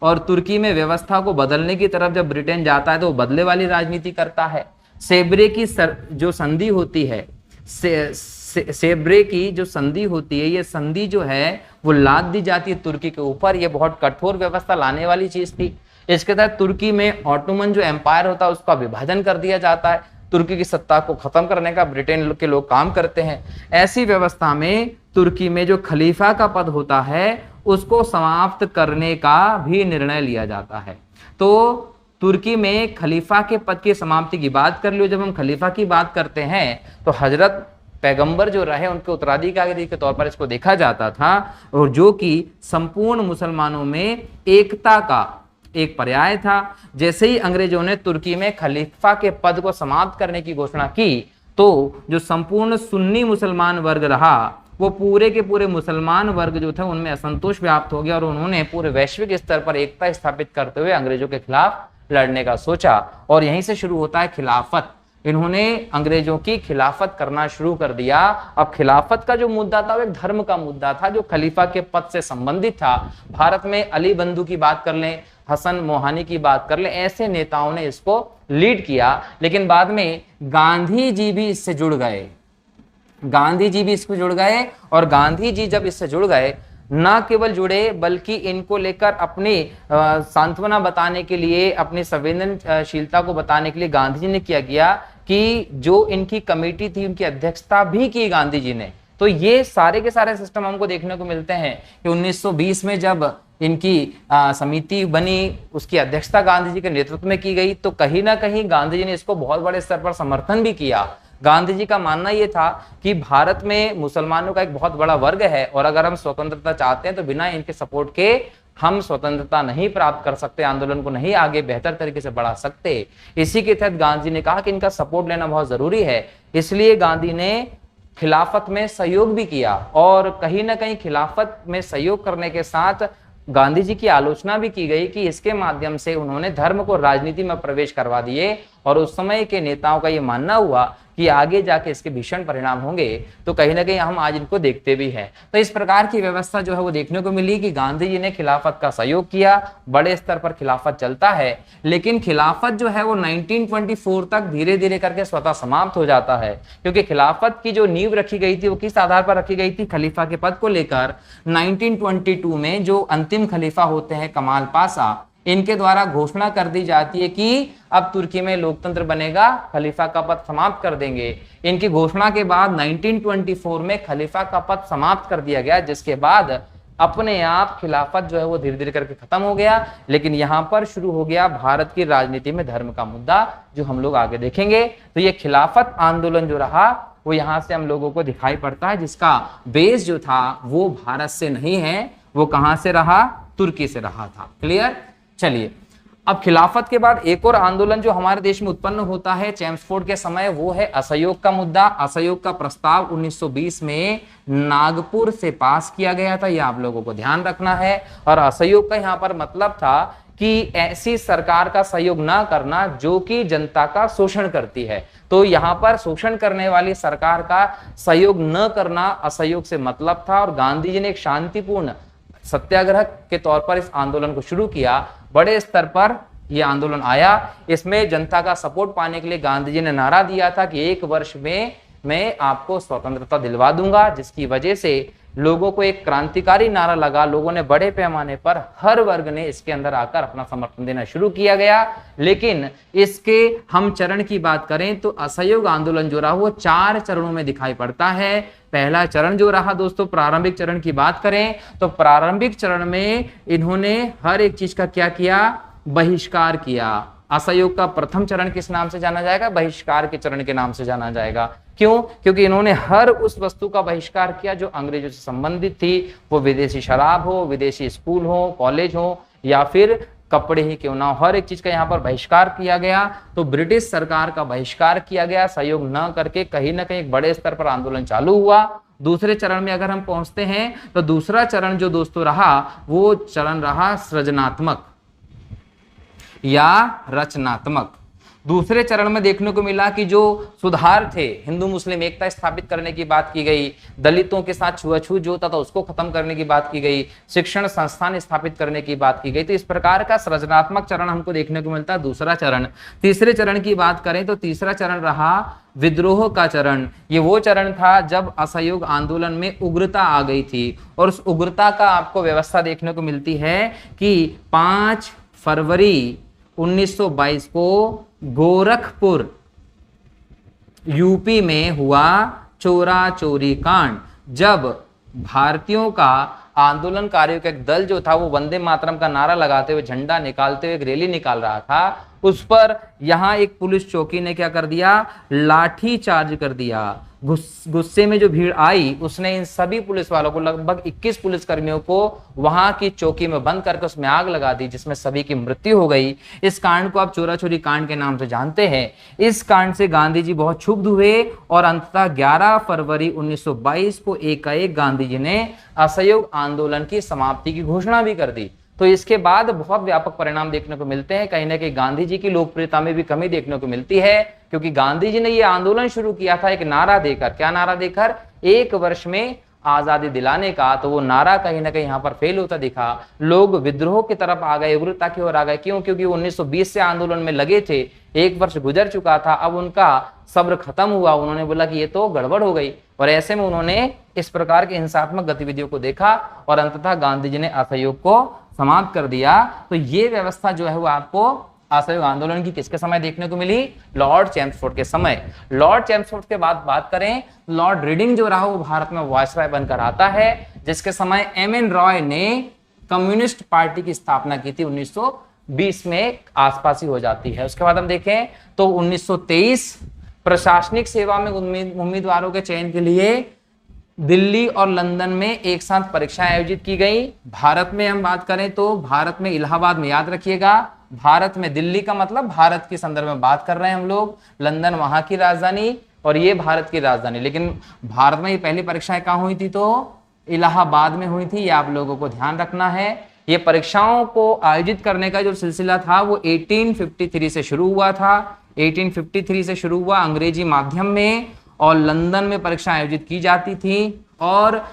और तुर्की में व्यवस्था को बदलने की तरफ जब ब्रिटेन जाता है तो वो बदले वाली राजनीति करता है। सेब्रे की जो संधि होती है, सेब्रे की जो संधि होती है, ये संधि जो है वो लाद दी जाती है तुर्की के ऊपर। ये बहुत कठोर व्यवस्था लाने वाली चीज थी। इसके तहत तुर्की में ऑटोमन जो एम्पायर होता है उसका विभाजन कर दिया जाता है। तुर्की की सत्ता को खत्म करने का ब्रिटेन के लोग काम करते हैं। ऐसी व्यवस्था में तुर्की में जो खलीफा का पद होता है उसको समाप्त करने का भी निर्णय लिया जाता है। तो तुर्की में खलीफा के पद की समाप्ति की बात कर लो। जब हम खलीफा की बात करते हैं तो हजरत पैगंबर जो रहे उनके उत्तराधिकारी के तौर पर इसको देखा जाता था, और जो कि संपूर्ण मुसलमानों में एकता का एक पर्याय था। जैसे ही अंग्रेजों ने तुर्की में खलीफा के पद को समाप्त करने की घोषणा की तो जो संपूर्ण सुन्नी मुसलमान वर्ग रहा वो पूरे के पूरे मुसलमान वर्ग जो थे उनमें असंतोष व्याप्त हो गया, और उन्होंने पूरे वैश्विक स्तर पर एकता स्थापित करते हुए अंग्रेजों के खिलाफ लड़ने का सोचा, और यहीं से शुरू होता है खिलाफत। इन्होंने अंग्रेजों की खिलाफत करना शुरू कर दिया। अब खिलाफत का जो मुद्दा था वो एक धर्म का मुद्दा था जो खलीफा के पद से संबंधित था। भारत में अली बंधु की बात कर लें, हसन मोहानी की बात कर लें, ऐसे नेताओं ने इसको लीड किया। लेकिन बाद में गांधी जी भी इससे जुड़ गए, गांधी जी भी इसको जुड़ गए, और गांधी जी जब इससे जुड़ गए न केवल जुड़े बल्कि इनको लेकर अपनी सांत्वना बताने के लिए, अपनी संवेदनशीलता को बताने के लिए गांधी जी ने क्या किया कि जो इनकी कमेटी थी उनकी अध्यक्षता भी की गांधी जी ने। तो ये सारे के सारे सिस्टम हमको देखने को मिलते हैं कि 1920 में जब इनकी समिति बनी, उसकी अध्यक्षता गांधी जी के नेतृत्व में की गई, तो कहीं ना कहीं गांधी जी ने इसको बहुत बड़े स्तर पर समर्थन भी किया। गांधी जी का मानना यह था कि भारत में मुसलमानों का एक बहुत बड़ा वर्ग है, और अगर हम स्वतंत्रता चाहते हैं तो बिना इनके सपोर्ट के हम स्वतंत्रता नहीं प्राप्त कर सकते, आंदोलन को नहीं आगे बेहतर तरीके से बढ़ा सकते। इसी के तहत गांधी ने कहा कि इनका सपोर्ट लेना बहुत जरूरी है। इसलिए गांधी ने खिलाफत में सहयोग भी किया और कहीं ना कहीं खिलाफत में सहयोग करने के साथ गांधी जी की आलोचना भी की गई कि इसके माध्यम से उन्होंने धर्म को राजनीति में प्रवेश करवा दिए और उस समय के नेताओं का यह मानना हुआ कि आगे जाके इसके भीषण परिणाम होंगे। तो कहीं ना कहीं हम आज इनको देखते भी हैं। तो इस प्रकार की व्यवस्था जो है वो देखने को मिली कि गांधी जी ने खिलाफत का सहयोग किया, बड़े स्तर पर खिलाफत चलता है, लेकिन खिलाफत जो है वो 1924 तक धीरे धीरे करके स्वतः समाप्त हो जाता है, क्योंकि खिलाफत की जो नींव रखी गई थी वो किस आधार पर रखी गई थी? खलीफा के पद को लेकर 1922 में जो अंतिम खलीफा होते हैं कमाल पाशा, इनके द्वारा घोषणा कर दी जाती है कि अब तुर्की में लोकतंत्र बनेगा, खलीफा का पद समाप्त कर देंगे। इनकी घोषणा के बाद 1924 में खलीफा का पद समाप्त कर दिया गया, जिसके बाद अपने आप खिलाफत जो है वो धीरे धीरे करके खत्म हो गया। लेकिन यहां पर शुरू हो गया भारत की राजनीति में धर्म का मुद्दा, जो हम लोग आगे देखेंगे। तो ये खिलाफत आंदोलन जो रहा वो यहां से हम लोगों को दिखाई पड़ता है, जिसका बेस जो था वो भारत से नहीं है, वो कहां से रहा? तुर्की से रहा था। क्लियर? चलिए, अब खिलाफत के बाद एक और आंदोलन जो हमारे देश में उत्पन्न होता है चेम्सफोर्ड के समय, वो है असहयोग का मुद्दा। असहयोग का प्रस्ताव 1920 में नागपुर से पास किया गया था, यह आप लोगों को ध्यान रखना है। और असहयोग का यहाँ पर मतलब था कि ऐसी सरकार का सहयोग ना करना जो कि जनता का शोषण करती है। तो यहाँ पर शोषण करने वाली सरकार का सहयोग न करना असहयोग से मतलब था। और गांधी जी ने एक शांतिपूर्ण सत्याग्रह के तौर पर इस आंदोलन को शुरू किया। बड़े स्तर पर यह आंदोलन आया। इसमें जनता का सपोर्ट पाने के लिए गांधी जी ने नारा दिया था कि 1 वर्ष में मैं आपको स्वतंत्रता दिलवा दूंगा, जिसकी वजह से लोगों को एक क्रांतिकारी नारा लगा। लोगों ने बड़े पैमाने पर, हर वर्ग ने इसके अंदर आकर अपना समर्थन देना शुरू किया गया। लेकिन इसके हम चरण की बात करें तो असहयोग आंदोलन जो रहा वो 4 चरणों में दिखाई पड़ता है। पहला चरण जो रहा दोस्तों, प्रारंभिक चरण की बात करें तो प्रारंभिक चरण में इन्होंने हर एक चीज का क्या किया? बहिष्कार किया। असहयोग का प्रथम चरण किस नाम से जाना जाएगा? बहिष्कार के चरण के नाम से जाना जाएगा। क्यों? क्योंकि इन्होंने हर उस वस्तु का बहिष्कार किया जो अंग्रेजों से संबंधित थी, वो विदेशी शराब हो, विदेशी स्कूल हो, कॉलेज हो, या फिर कपड़े ही क्यों ना हो, हर एक चीज का यहाँ पर बहिष्कार किया गया। तो ब्रिटिश सरकार का बहिष्कार किया गया। सहयोग न करके कहीं ना कहीं एक बड़े स्तर पर आंदोलन चालू हुआ। दूसरे चरण में अगर हम पहुंचते हैं तो दूसरा चरण जो दोस्तों रहा वो चरण रहा सृजनात्मक या रचनात्मक। दूसरे चरण में देखने को मिला कि जो सुधार थे, हिंदू मुस्लिम एकता स्थापित करने की बात की गई, दलितों के साथ छुआछूत जो होता था उसको खत्म करने की बात की गई, शिक्षण संस्थान स्थापित करने की बात की गई। तो इस प्रकार का सृजनात्मक चरण हमको देखने को मिलता है दूसरा चरण। तीसरे चरण की बात करें तो तीसरा चरण रहा विद्रोह का चरण। ये वो चरण था जब असहयोग आंदोलन में उग्रता आ गई थी, और उस उग्रता का आपको व्यवस्था देखने को मिलती है कि 5 फरवरी 1922 को गोरखपुर यूपी में हुआ चोरा चोरी कांड, जब भारतीयों का आंदोलनकारियों का एक दल जो था वो वंदे मातरम का नारा लगाते हुए, झंडा निकालते हुए एक रैली निकाल रहा था, उस पर यहां एक पुलिस चौकी ने क्या कर दिया? लाठी चार्ज कर दिया। गुस्से में जो भीड़ आई उसने इन सभी पुलिस वालों को, लगभग 21 पुलिस कर्मियों को वहां की चौकी में बंद करके उसमें आग लगा दी, जिसमें सभी की मृत्यु हो गई। इस कांड को आप चोरा चोरी कांड के नाम से जानते हैं। इस कांड से गांधी जी बहुत क्षुब्ध हुए और अंततः 11 फरवरी 1922 को एकाएक गांधी जी ने असहयोग आंदोलन की समाप्ति की घोषणा भी कर दी। तो इसके बाद बहुत व्यापक परिणाम देखने को मिलते हैं। कहीं ना कहीं गांधी जी की लोकप्रियता में भी कमी देखने को मिलती है, क्योंकि गांधी जी ने यह आंदोलन शुरू किया था एक नारा देकर। क्या नारा देकर? 1 वर्ष में आजादी दिलाने का। तो वो नारा कहीं ना कहीं यहाँ पर फेल होता दिखा। लोग विद्रोह की तरफ आ गए, उग्रता की ओर आ गए। क्यों? क्योंकि 1920 से आंदोलन में लगे थे, 1 वर्ष गुजर चुका था, अब उनका सब्र खत्म हुआ। उन्होंने बोला कि ये तो गड़बड़ हो गई, और ऐसे में उन्होंने इस प्रकार की हिंसात्मक गतिविधियों को देखा और अंततः गांधी जी ने असहयोग को समाप्त कर दिया। तो ये व्यवस्था जो है वो आपको असहयोग आंदोलन की किसके समय देखने को मिली? लॉर्ड चेम्सफोर्ड के समय। लॉर्ड चेम्सफोर्ड के बाद बात करें, लॉर्ड रीडिंग जो रहा वो भारत में वायसराय बनकर आता है, जिसके समय एम.एन. रॉय ने कम्युनिस्ट पार्टी की स्थापना की थी। 1920 में आसपास ही हो जाती है। उसके बाद हम देखें तो 1923 प्रशासनिक सेवा में उम्मीदवारों के चयन के लिए दिल्ली और लंदन में एक साथ परीक्षाएं आयोजित की गई। भारत में हम बात करें तो भारत में इलाहाबाद में, याद रखिएगा, भारत में दिल्ली का मतलब भारत के संदर्भ में बात कर रहे हैं हम लोग, लंदन वहां की राजधानी, और ये भारत की राजधानी। लेकिन भारत में ये पहली परीक्षाएं कहाँ हुई थी? तो इलाहाबाद में हुई थी। ये आप लोगों को ध्यान रखना है। ये परीक्षाओं को आयोजित करने का जो सिलसिला था वो 1853 से शुरू हुआ था। 1853 से शुरू हुआ अंग्रेजी माध्यम में, और लंदन में परीक्षा आयोजित की जाती थी। और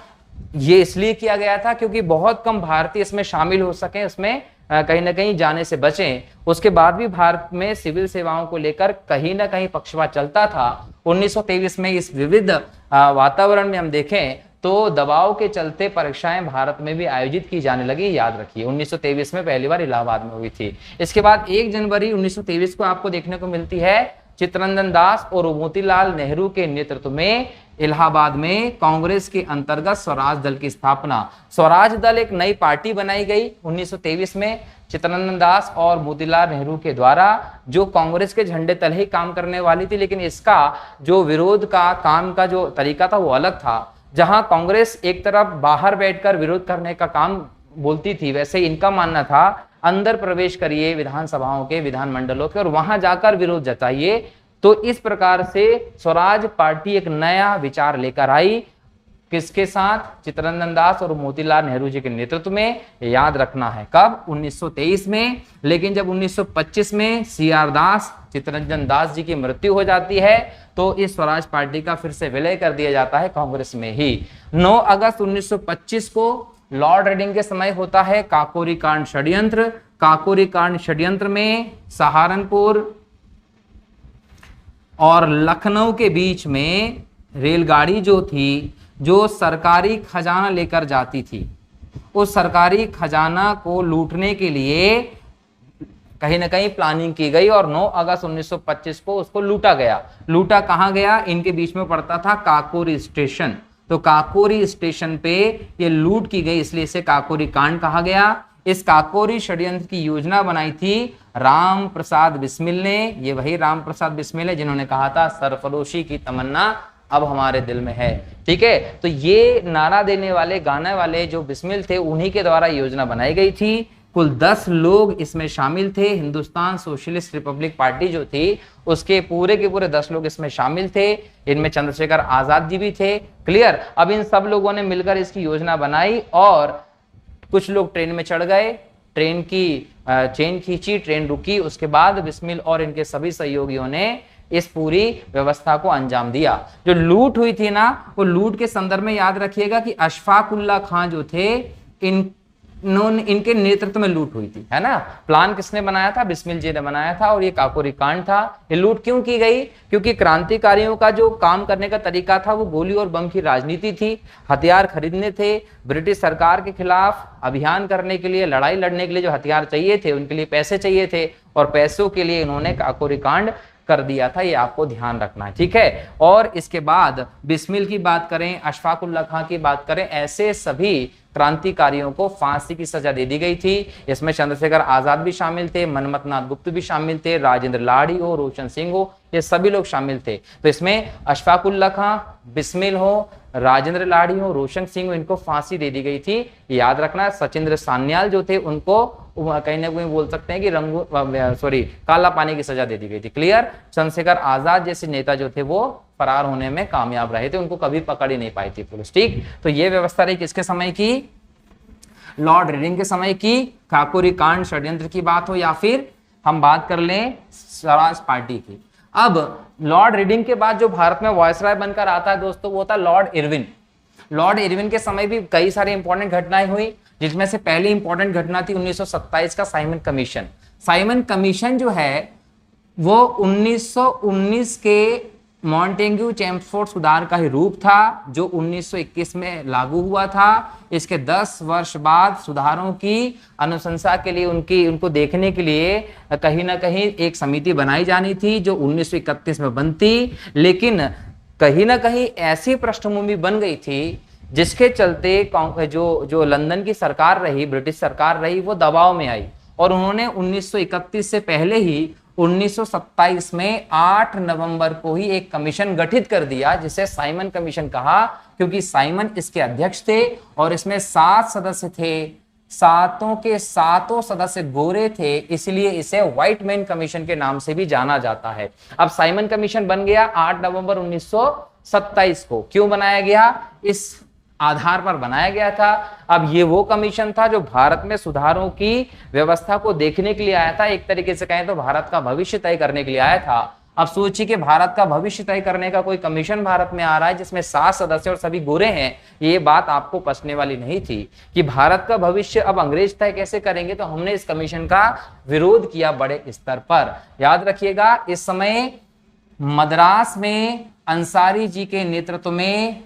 ये इसलिए किया गया था क्योंकि बहुत कम भारतीय इसमें शामिल हो सके, इसमें कहीं ना कहीं जाने से बचें। उसके बाद भी भारत में सिविल सेवाओं को लेकर कहीं ना कहीं पक्षपात चलता था। 1923 में इस विविध वातावरण में हम देखें तो दबाव के चलते परीक्षाएं भारत में भी आयोजित की जाने लगी। याद रखिए 1923 में पहली बार इलाहाबाद में हुई थी। इसके बाद 1 जनवरी 1923 को आपको देखने को मिलती है चित्तरंजन दास और मोतीलाल नेहरू के नेतृत्व में इलाहाबाद में कांग्रेस के अंतर्गत स्वराज दल की स्थापना। स्वराज दल एक नई पार्टी बनाई गई 1923 में चित्तरंजन दास और मोतीलाल नेहरू के द्वारा, जो कांग्रेस के झंडे तले ही काम करने वाली थी। लेकिन इसका जो विरोध का काम का जो तरीका था वो अलग था। जहां कांग्रेस एक तरफ बाहर बैठकर विरोध करने का काम बोलती थी, वैसे इनका मानना था अंदर प्रवेश करिए विधानसभाओं के, विधानमंडलों के, और वहां जाकर विरोध जताइए। तो इस प्रकार से स्वराज पार्टी एक नया विचार लेकर आई। किसके साथ? चित्तरंजन दास और मोतीलाल नेहरू जी के नेतृत्व में। याद रखना है कब? 1923 में। लेकिन जब 1925 में CR दास, चित्तरंजन दास जी की मृत्यु हो जाती है तो इस स्वराज पार्टी का फिर से विलय कर दिया जाता है कांग्रेस में ही। 9 अगस्त 1925 को लॉर्ड रीडिंग के समय होता है काकोरी कांड षड्यंत्र। काकोरी कांड षड्यंत्र में सहारनपुर और लखनऊ के बीच में रेलगाड़ी जो थी, जो सरकारी खजाना लेकर जाती थी, उस सरकारी खजाना को लूटने के लिए कहीं ना कहीं प्लानिंग की गई और 9 अगस्त 1925 को उसको लूटा गया। लूटा कहाँ गया? इनके बीच में पड़ता था काकोरी स्टेशन। तो काकोरी स्टेशन पे ये लूट की गई, इसलिए इसे काकोरी कांड कहा गया। इस काकोरी षड्यंत्र की योजना बनाई थी राम प्रसाद बिस्मिल ने। ये वही राम प्रसाद बिस्मिल है जिन्होंने कहा था सरफरोशी की तमन्ना अब हमारे दिल में है। ठीक है, तो ये नारा देने वाले, गाने वाले जो बिस्मिल थे, उन्हीं के द्वारा योजना बनाई गई थी। कुल 10 लोग इसमें शामिल थे। हिंदुस्तान सोशलिस्ट रिपब्लिक पार्टी जो थी उसके पूरे के पूरे 10 लोग इसमें शामिल थे। इनमें चंद्रशेखर आजाद जी भी थे। क्लियर? अब इन सब लोगों ने मिलकर इसकी योजना बनाई और कुछ लोग ट्रेन में चढ़ गए, ट्रेन की चेन खींची, ट्रेन रुकी। उसके बाद बिस्मिल और इनके सभी सहयोगियों ने इस पूरी व्यवस्था को अंजाम दिया। जो लूट हुई थी ना, वो लूट के संदर्भ में याद रखिएगा कि अशफाक उल्लाह खां जो थे, इनके नेतृत्व में लूट हुई थी, है ना। प्लान किसने बनाया था? बिस्मिल जी ने बनाया था। और ये काकोरी कांड था। ये लूट क्यों की गई? क्योंकि क्रांतिकारियों का जो काम करने का तरीका था वो गोली और बम की राजनीति थी। हथियार खरीदने थे, ब्रिटिश सरकार के खिलाफ अभियान करने के लिए, लड़ाई लड़ने के लिए जो हथियार चाहिए थे, उनके लिए पैसे चाहिए थे, और पैसों के लिए इन्होंने काकोरी कांड कर दिया था। ये आपको ध्यान रखना है, ठीक है। और इसके बाद बिस्मिल की बात करें, अशफाक उल्लाह खां की बात करें, ऐसे सभी क्रांतिकारियों को फांसी की सजा दे दी गई थी। इसमें चंद्रशेखर आजाद भी शामिल थे, मनमथ नाथ गुप्त भी शामिल थे, राजेंद्र लाड़ी हो, रोशन सिंह हो, ये सभी लोग शामिल थे। तो इसमें अशफाक उल्लाह खां, बिस्मिल हो, राजेंद्र लाड़ी हो, रोशन सिंह हो, इनको फांसी दे दी गई थी। याद रखना, सचिंद्र सान्याल जो थे उनको कहीं ना कहीं बोल सकते हैं कि काला पानी की सजा दे दी गई थी। क्लियर? चंद्रशेखर आजाद जैसे नेता जो थे वो फरार होने में कामयाब रहे थे, उनको कभी पकड़ ही नहीं पाई थी पुलिस। ठीक, तो ये व्यवस्था रही किसके समय की? लॉर्ड रीडिंग के समय की। काकोरी कांड षड्यंत्र की बात हो या फिर हम बात कर लें स्वराज पार्टी की। अब लॉर्ड रीडिंग के बाद जो भारत में वायसराय बनकर आता है दोस्तों, वो था लॉर्ड इरविन। लॉर्ड इरविन के समय भी कई सारी इंपॉर्टेंट घटनाएं हुई, जिसमें से पहली इंपॉर्टेंट घटना थी 1927 का साइमन कमीशन। साइमन कमीशन जो है वो 1919 के मॉन्टेग्यू चेम्सफोर्ड सुधार का ही रूप था, जो 1921 में लागू हुआ था। इसके 10 वर्ष बाद सुधारों की अनुशंसा के लिए, उनको देखने के लिए कहीं ना कहीं एक समिति बनाई जानी थी, जो 1931 में बनती। लेकिन कहीं ना कहीं ऐसी पृष्ठभूमि बन गई थी जिसके चलते जो लंदन की सरकार रही, ब्रिटिश सरकार रही, वो दबाव में आई और उन्होंने 1931 से पहले ही 1927 में 8 नवंबर को ही एक कमीशन गठित कर दिया, जिसे साइमन कमीशन कहा, क्योंकि साइमन इसके अध्यक्ष थे और इसमें 7 सदस्य थे। सातों के सातों सदस्य गोरे थे, इसलिए इसे व्हाइट मैन कमीशन के नाम से भी जाना जाता है। अब साइमन कमीशन बन गया 8 नवंबर 1927 को। क्यों बनाया गया? इस आधार पर बनाया गया था। अब ये वो कमीशन था जो भारत में सुधारों की व्यवस्था को देखने के लिए आया था, एक तरीके से कहें तो भारत का भविष्य तय करने के लिए आया था। अब सोचिए कि भारत का भविष्य तय करने का कोई कमीशन भारत में आ रहा है जिसमें 7 सदस्य और सभी गोरे हैं। ये बात आपको पचने वाली नहीं थी कि भारत का भविष्य अब अंग्रेज तय कैसे करेंगे, तो हमने इस कमीशन का विरोध किया बड़े स्तर पर। याद रखिएगा, इस समय मद्रास में अंसारी जी के नेतृत्व में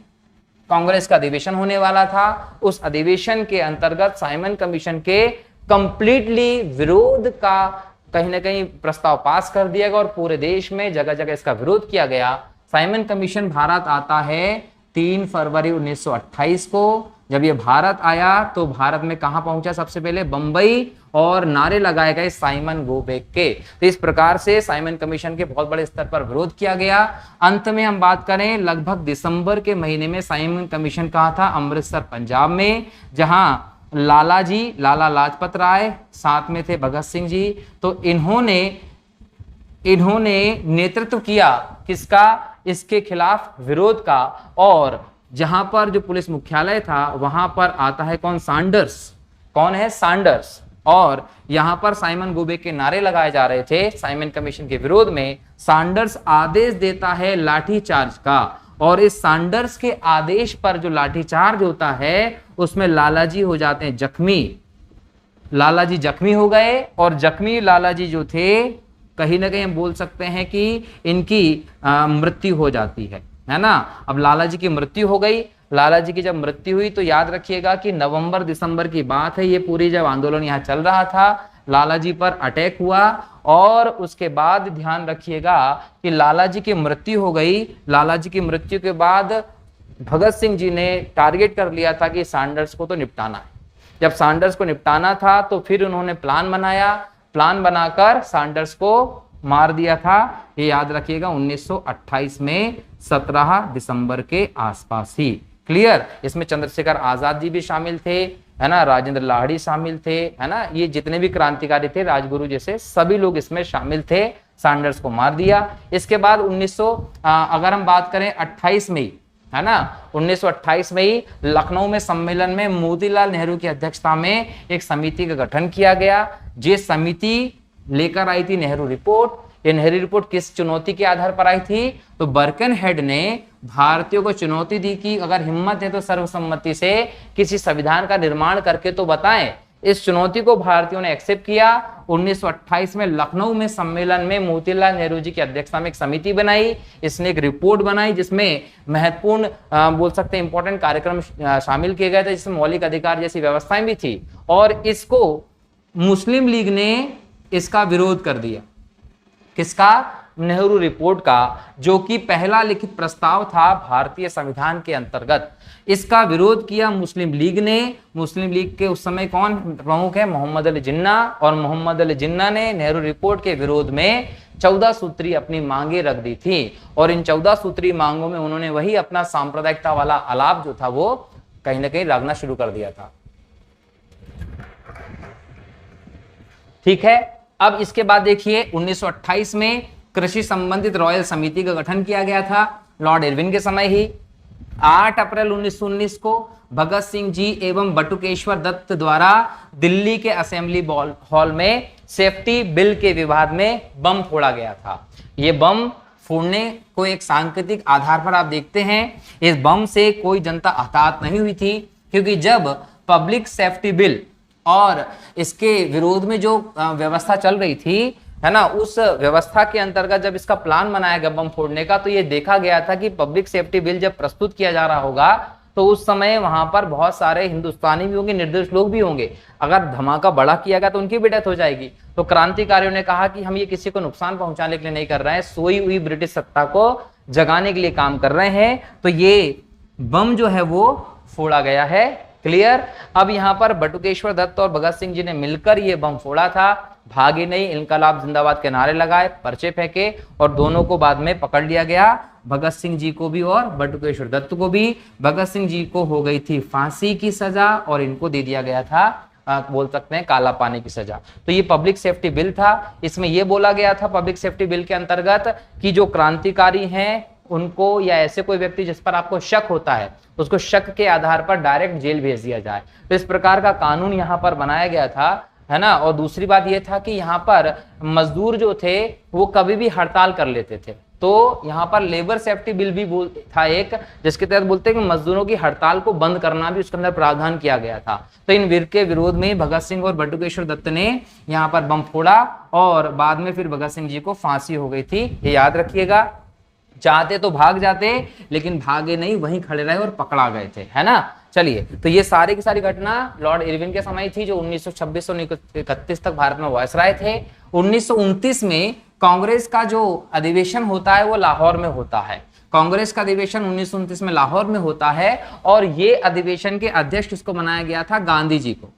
कांग्रेस का अधिवेशन होने वाला था। उस अधिवेशन के अंतर्गत साइमन कमीशन के कंप्लीटली विरोध का कहीं ना कहीं प्रस्ताव पास कर दिया गया और पूरे देश में जगह जगह इसका विरोध किया गया। साइमन कमीशन भारत आता है 3 फरवरी 1928 को। जब ये भारत आया तो भारत में कहां पहुंचा? सबसे पहले बंबई, और नारे लगाए गए साइमन गो बैक के। तो इस प्रकार से साइमन कमीशन के बहुत बड़े स्तर पर विरोध किया गया। अंत में हम बात करें, लगभग दिसंबर के महीने में साइमन कमीशन कहा था? अमृतसर, पंजाब में, जहां लाला लाजपत राय, साथ में थे भगत सिंह जी। तो इन्होंने नेतृत्व किया किसका? इसके खिलाफ विरोध का। और जहां पर जो पुलिस मुख्यालय था वहां पर आता है कौन? सैंडर्स। कौन है? सैंडर्स। और यहां पर साइमन गो बैक के नारे लगाए जा रहे थे साइमन कमीशन के विरोध में। सैंडर्स आदेश देता है लाठीचार्ज का, और इस सैंडर्स के आदेश पर जो लाठीचार्ज होता है उसमें लालाजी हो जाते हैं जख्मी। लालाजी जख्मी हो गए, और जख्मी लालाजी जो थे कहीं ना कहीं हम बोल सकते हैं कि इनकी मृत्यु हो जाती है ना। अब लालाजी की मृत्यु हो गई। लालाजी की जब मृत्यु हुई तो याद रखिएगा कि नवंबर दिसंबर की बात है, ये पूरी जब आंदोलन यहाँ चल रहा था, लालाजी पर अटैक हुआ। और उसके बाद ध्यान रखिएगा कि लालाजी की मृत्यु हो गई। लालाजी की मृत्यु के बाद भगत सिंह जी ने टारगेट कर लिया था कि सैंडर्स को तो निपटाना है। जब सैंडर्स को निपटाना था तो फिर उन्होंने प्लान बनाया, प्लान बनाकर सैंडर्स को मार दिया था। ये याद रखिएगा 1928 में 17 दिसंबर के आसपास ही। क्लियर? इसमें चंद्रशेखर आजाद जी भी शामिल थे, है ना, राजेंद्र लाहिड़ी शामिल थे, है ना, ये जितने भी क्रांतिकारी थे, राजगुरु जैसे सभी लोग इसमें शामिल थे। सैंडर्स को मार दिया। इसके बाद अगर हम बात करें 28 में, है ना, 1928 में ही लखनऊ में सम्मेलन में मोतीलाल नेहरू की अध्यक्षता में एक समिति का गठन किया गया। ये समिति लेकर आई थी नेहरू रिपोर्ट। ये नेहरू रिपोर्ट किस चुनौती के आधार पर आई थी? तो बर्कनहेड ने भारतीयों को चुनौती दी कि अगर हिम्मत है तो सर्वसम्मति से किसी संविधान का निर्माण करके तो बताएं। इस चुनौती को भारतीयों ने एक्सेप्ट किया। 1928 में लखनऊ में सम्मेलन में मोतीलाल नेहरू जी की अध्यक्षता में एक समिति बनाई। इसने एक रिपोर्ट बनाई जिसमें महत्वपूर्ण बोल सकते हैं इंपॉर्टेंट कार्यक्रम शामिल किए गए थे, जिसमें मौलिक अधिकार जैसी व्यवस्थाएं भी थी। और इसको मुस्लिम लीग ने इसका विरोध कर दिया। किसका? नेहरू रिपोर्ट का, जो कि पहला लिखित प्रस्ताव था भारतीय संविधान के अंतर्गत। इसका विरोध किया मुस्लिम लीग ने। मुस्लिम लीग के उस समय कौन प्रमुख है? मोहम्मद अली जिन्ना। और मोहम्मद अली जिन्ना ने नेहरू रिपोर्ट के विरोध में 14 सूत्री अपनी मांगे रख दी थी। और इन 14 सूत्री मांगों में उन्होंने वही अपना सांप्रदायिकता वाला आलाप जो था वो कहीं ना कहीं रखना शुरू कर दिया था। ठीक है। अब इसके बाद देखिए 1928 में कृषि संबंधित रॉयल समिति का गठन किया गया था लॉर्ड इरविन के समय ही। 8 अप्रैल 1919 को भगत सिंह जी एवं बटुकेश्वर दत्त द्वारा दिल्ली के असेंबली हॉल में सेफ्टी बिल के विवाद में बम फोड़ा गया था। यह बम फोड़ने को एक सांकेतिक आधार पर आप देखते हैं, इस बम से कोई जनता हताहत नहीं हुई थी, क्योंकि जब पब्लिक सेफ्टी बिल और इसके विरोध में जो व्यवस्था चल रही थी, है ना, उस व्यवस्था के अंतर्गत जब इसका प्लान बनाया गया बम फोड़ने का, तो ये देखा गया था कि पब्लिक सेफ्टी बिल जब प्रस्तुत किया जा रहा होगा तो उस समय वहां पर बहुत सारे हिंदुस्तानी भी होंगे, निर्दोष लोग भी होंगे। अगर धमाका बड़ा किया गया तो उनकी भी डेथ हो जाएगी। तो क्रांतिकारियों ने कहा कि हम ये किसी को नुकसान पहुंचाने के लिए नहीं कर रहे हैं, सोई हुई ब्रिटिश सत्ता को जगाने के लिए काम कर रहे हैं। तो ये बम जो है वो फोड़ा गया है। क्लियर? अब यहाँ पर बटुकेश्वर दत्त और भगत सिंह जी ने मिलकर ये बम फोड़ा था। भागे नहीं, इनकलाब जिंदाबाद के नारे लगाए, पर्चे फेंके, और दोनों को बाद में पकड़ लिया गया, भगत सिंह जी को भी और बटुकेश्वर दत्त को भी। भगत सिंह जी को हो गई थी फांसी की सजा और इनको दे दिया गया था बोल सकते हैं काला पानी की सजा। तो ये पब्लिक सेफ्टी बिल था। इसमें ये बोला गया था पब्लिक सेफ्टी बिल के अंतर्गत कि जो क्रांतिकारी हैं उनको या ऐसे कोई व्यक्ति जिस पर आपको शक होता है उसको शक के आधार पर डायरेक्ट जेल भेज दिया जाए। तो इस प्रकार का कानून यहाँ पर बनाया गया था, है ना। और दूसरी बात यह था कि यहाँ पर मजदूर जो थे वो कभी भी हड़ताल कर लेते थे। तो यहाँ पर लेबर सेफ्टी बिल भी था एक, जिसके तहत बोलते हैं कि मजदूरों की हड़ताल को बंद करना भी उसके अंदर प्रावधान किया गया था। तो इन वीर के विरोध में भगत सिंह और बटुकेश्वर दत्त ने यहाँ पर बम फोड़ा और बाद में फिर भगत सिंह जी को फांसी हो गई थी। ये याद रखिएगा। चाहते तो भाग जाते लेकिन भागे नहीं, वहीं खड़े रहे और पकड़ा गए थे, है ना। चलिए, तो ये सारी की सारी घटना लॉर्ड इरविन के समय थी जो 1926 से 1931 तक भारत में वायसराय थे। 1929 में कांग्रेस का जो अधिवेशन होता है वो लाहौर में होता है। कांग्रेस का अधिवेशन 1929 में लाहौर में होता है और ये अधिवेशन के अध्यक्ष किसको बनाया गया था? गांधी जी को।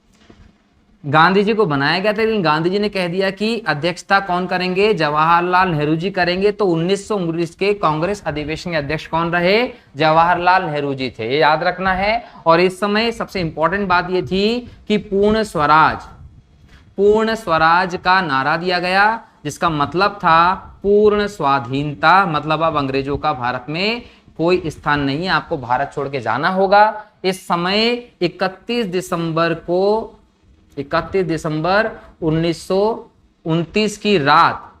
गांधी जी को बनाया गया था, लेकिन गांधी जी ने कह दिया कि अध्यक्षता कौन करेंगे? जवाहरलाल नेहरू जी करेंगे। तो 1919 के कांग्रेस अधिवेशन के अध्यक्ष कौन रहे? जवाहरलाल नेहरू जी थे, ये याद रखना है। और इस समय सबसे इंपॉर्टेंट बात ये थी कि पूर्ण स्वराज का नारा दिया गया, जिसका मतलब था पूर्ण स्वाधीनता। मतलब अब अंग्रेजों का भारत में कोई स्थान नहीं है, आपको भारत छोड़ के जाना होगा। इस समय 31 दिसंबर 1929 की रात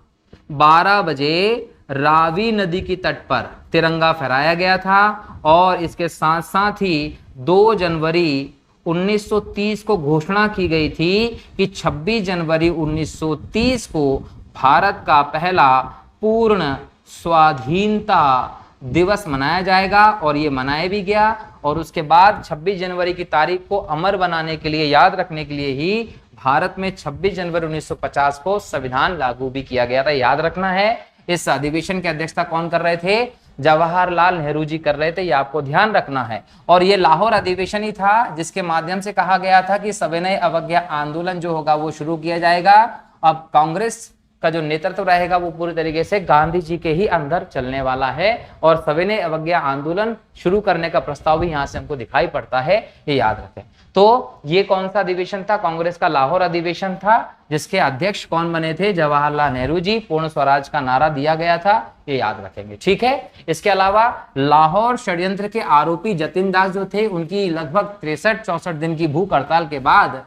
12 बजे रावी नदी की तट पर तिरंगा फहराया गया था। और इसके साथ साथ ही 2 जनवरी 1930 को घोषणा की गई थी कि 26 जनवरी 1930 को भारत का पहला पूर्ण स्वाधीनता दिवस मनाया जाएगा। और ये मनाया भी गया। और उसके बाद 26 जनवरी की तारीख को अमर बनाने के लिए, याद रखने के लिए ही भारत में 26 जनवरी 1950 को संविधान लागू भी किया गया था, याद रखना है। इस अधिवेशन की अध्यक्षता कौन कर रहे थे? जवाहरलाल नेहरू जी कर रहे थे, ये आपको ध्यान रखना है। और ये लाहौर अधिवेशन ही था जिसके माध्यम से कहा गया था कि सविनय अवज्ञा आंदोलन जो होगा वो शुरू किया जाएगा। अब कांग्रेस का जो नेतृत्व रहेगा वो पूरी तरीके से गांधी जी के ही अंदर चलने वाला है। और सविनय अवज्ञा आंदोलन शुरू करने का प्रस्ताव भी यहां से हमको दिखाई पड़ता है, ये याद रखें। तो ये कौन सा अधिवेशन था? कांग्रेस का लाहौर अधिवेशन था, जिसके अध्यक्ष कौन बने थे? जवाहरलाल नेहरू जी। पूर्ण स्वराज का नारा दिया गया था, ये याद रखेंगे, ठीक है। इसके अलावा लाहौर षड्यंत्र के आरोपी जतिन दास जो थे, उनकी लगभग 63-64 दिन की भूख हड़ताल के बाद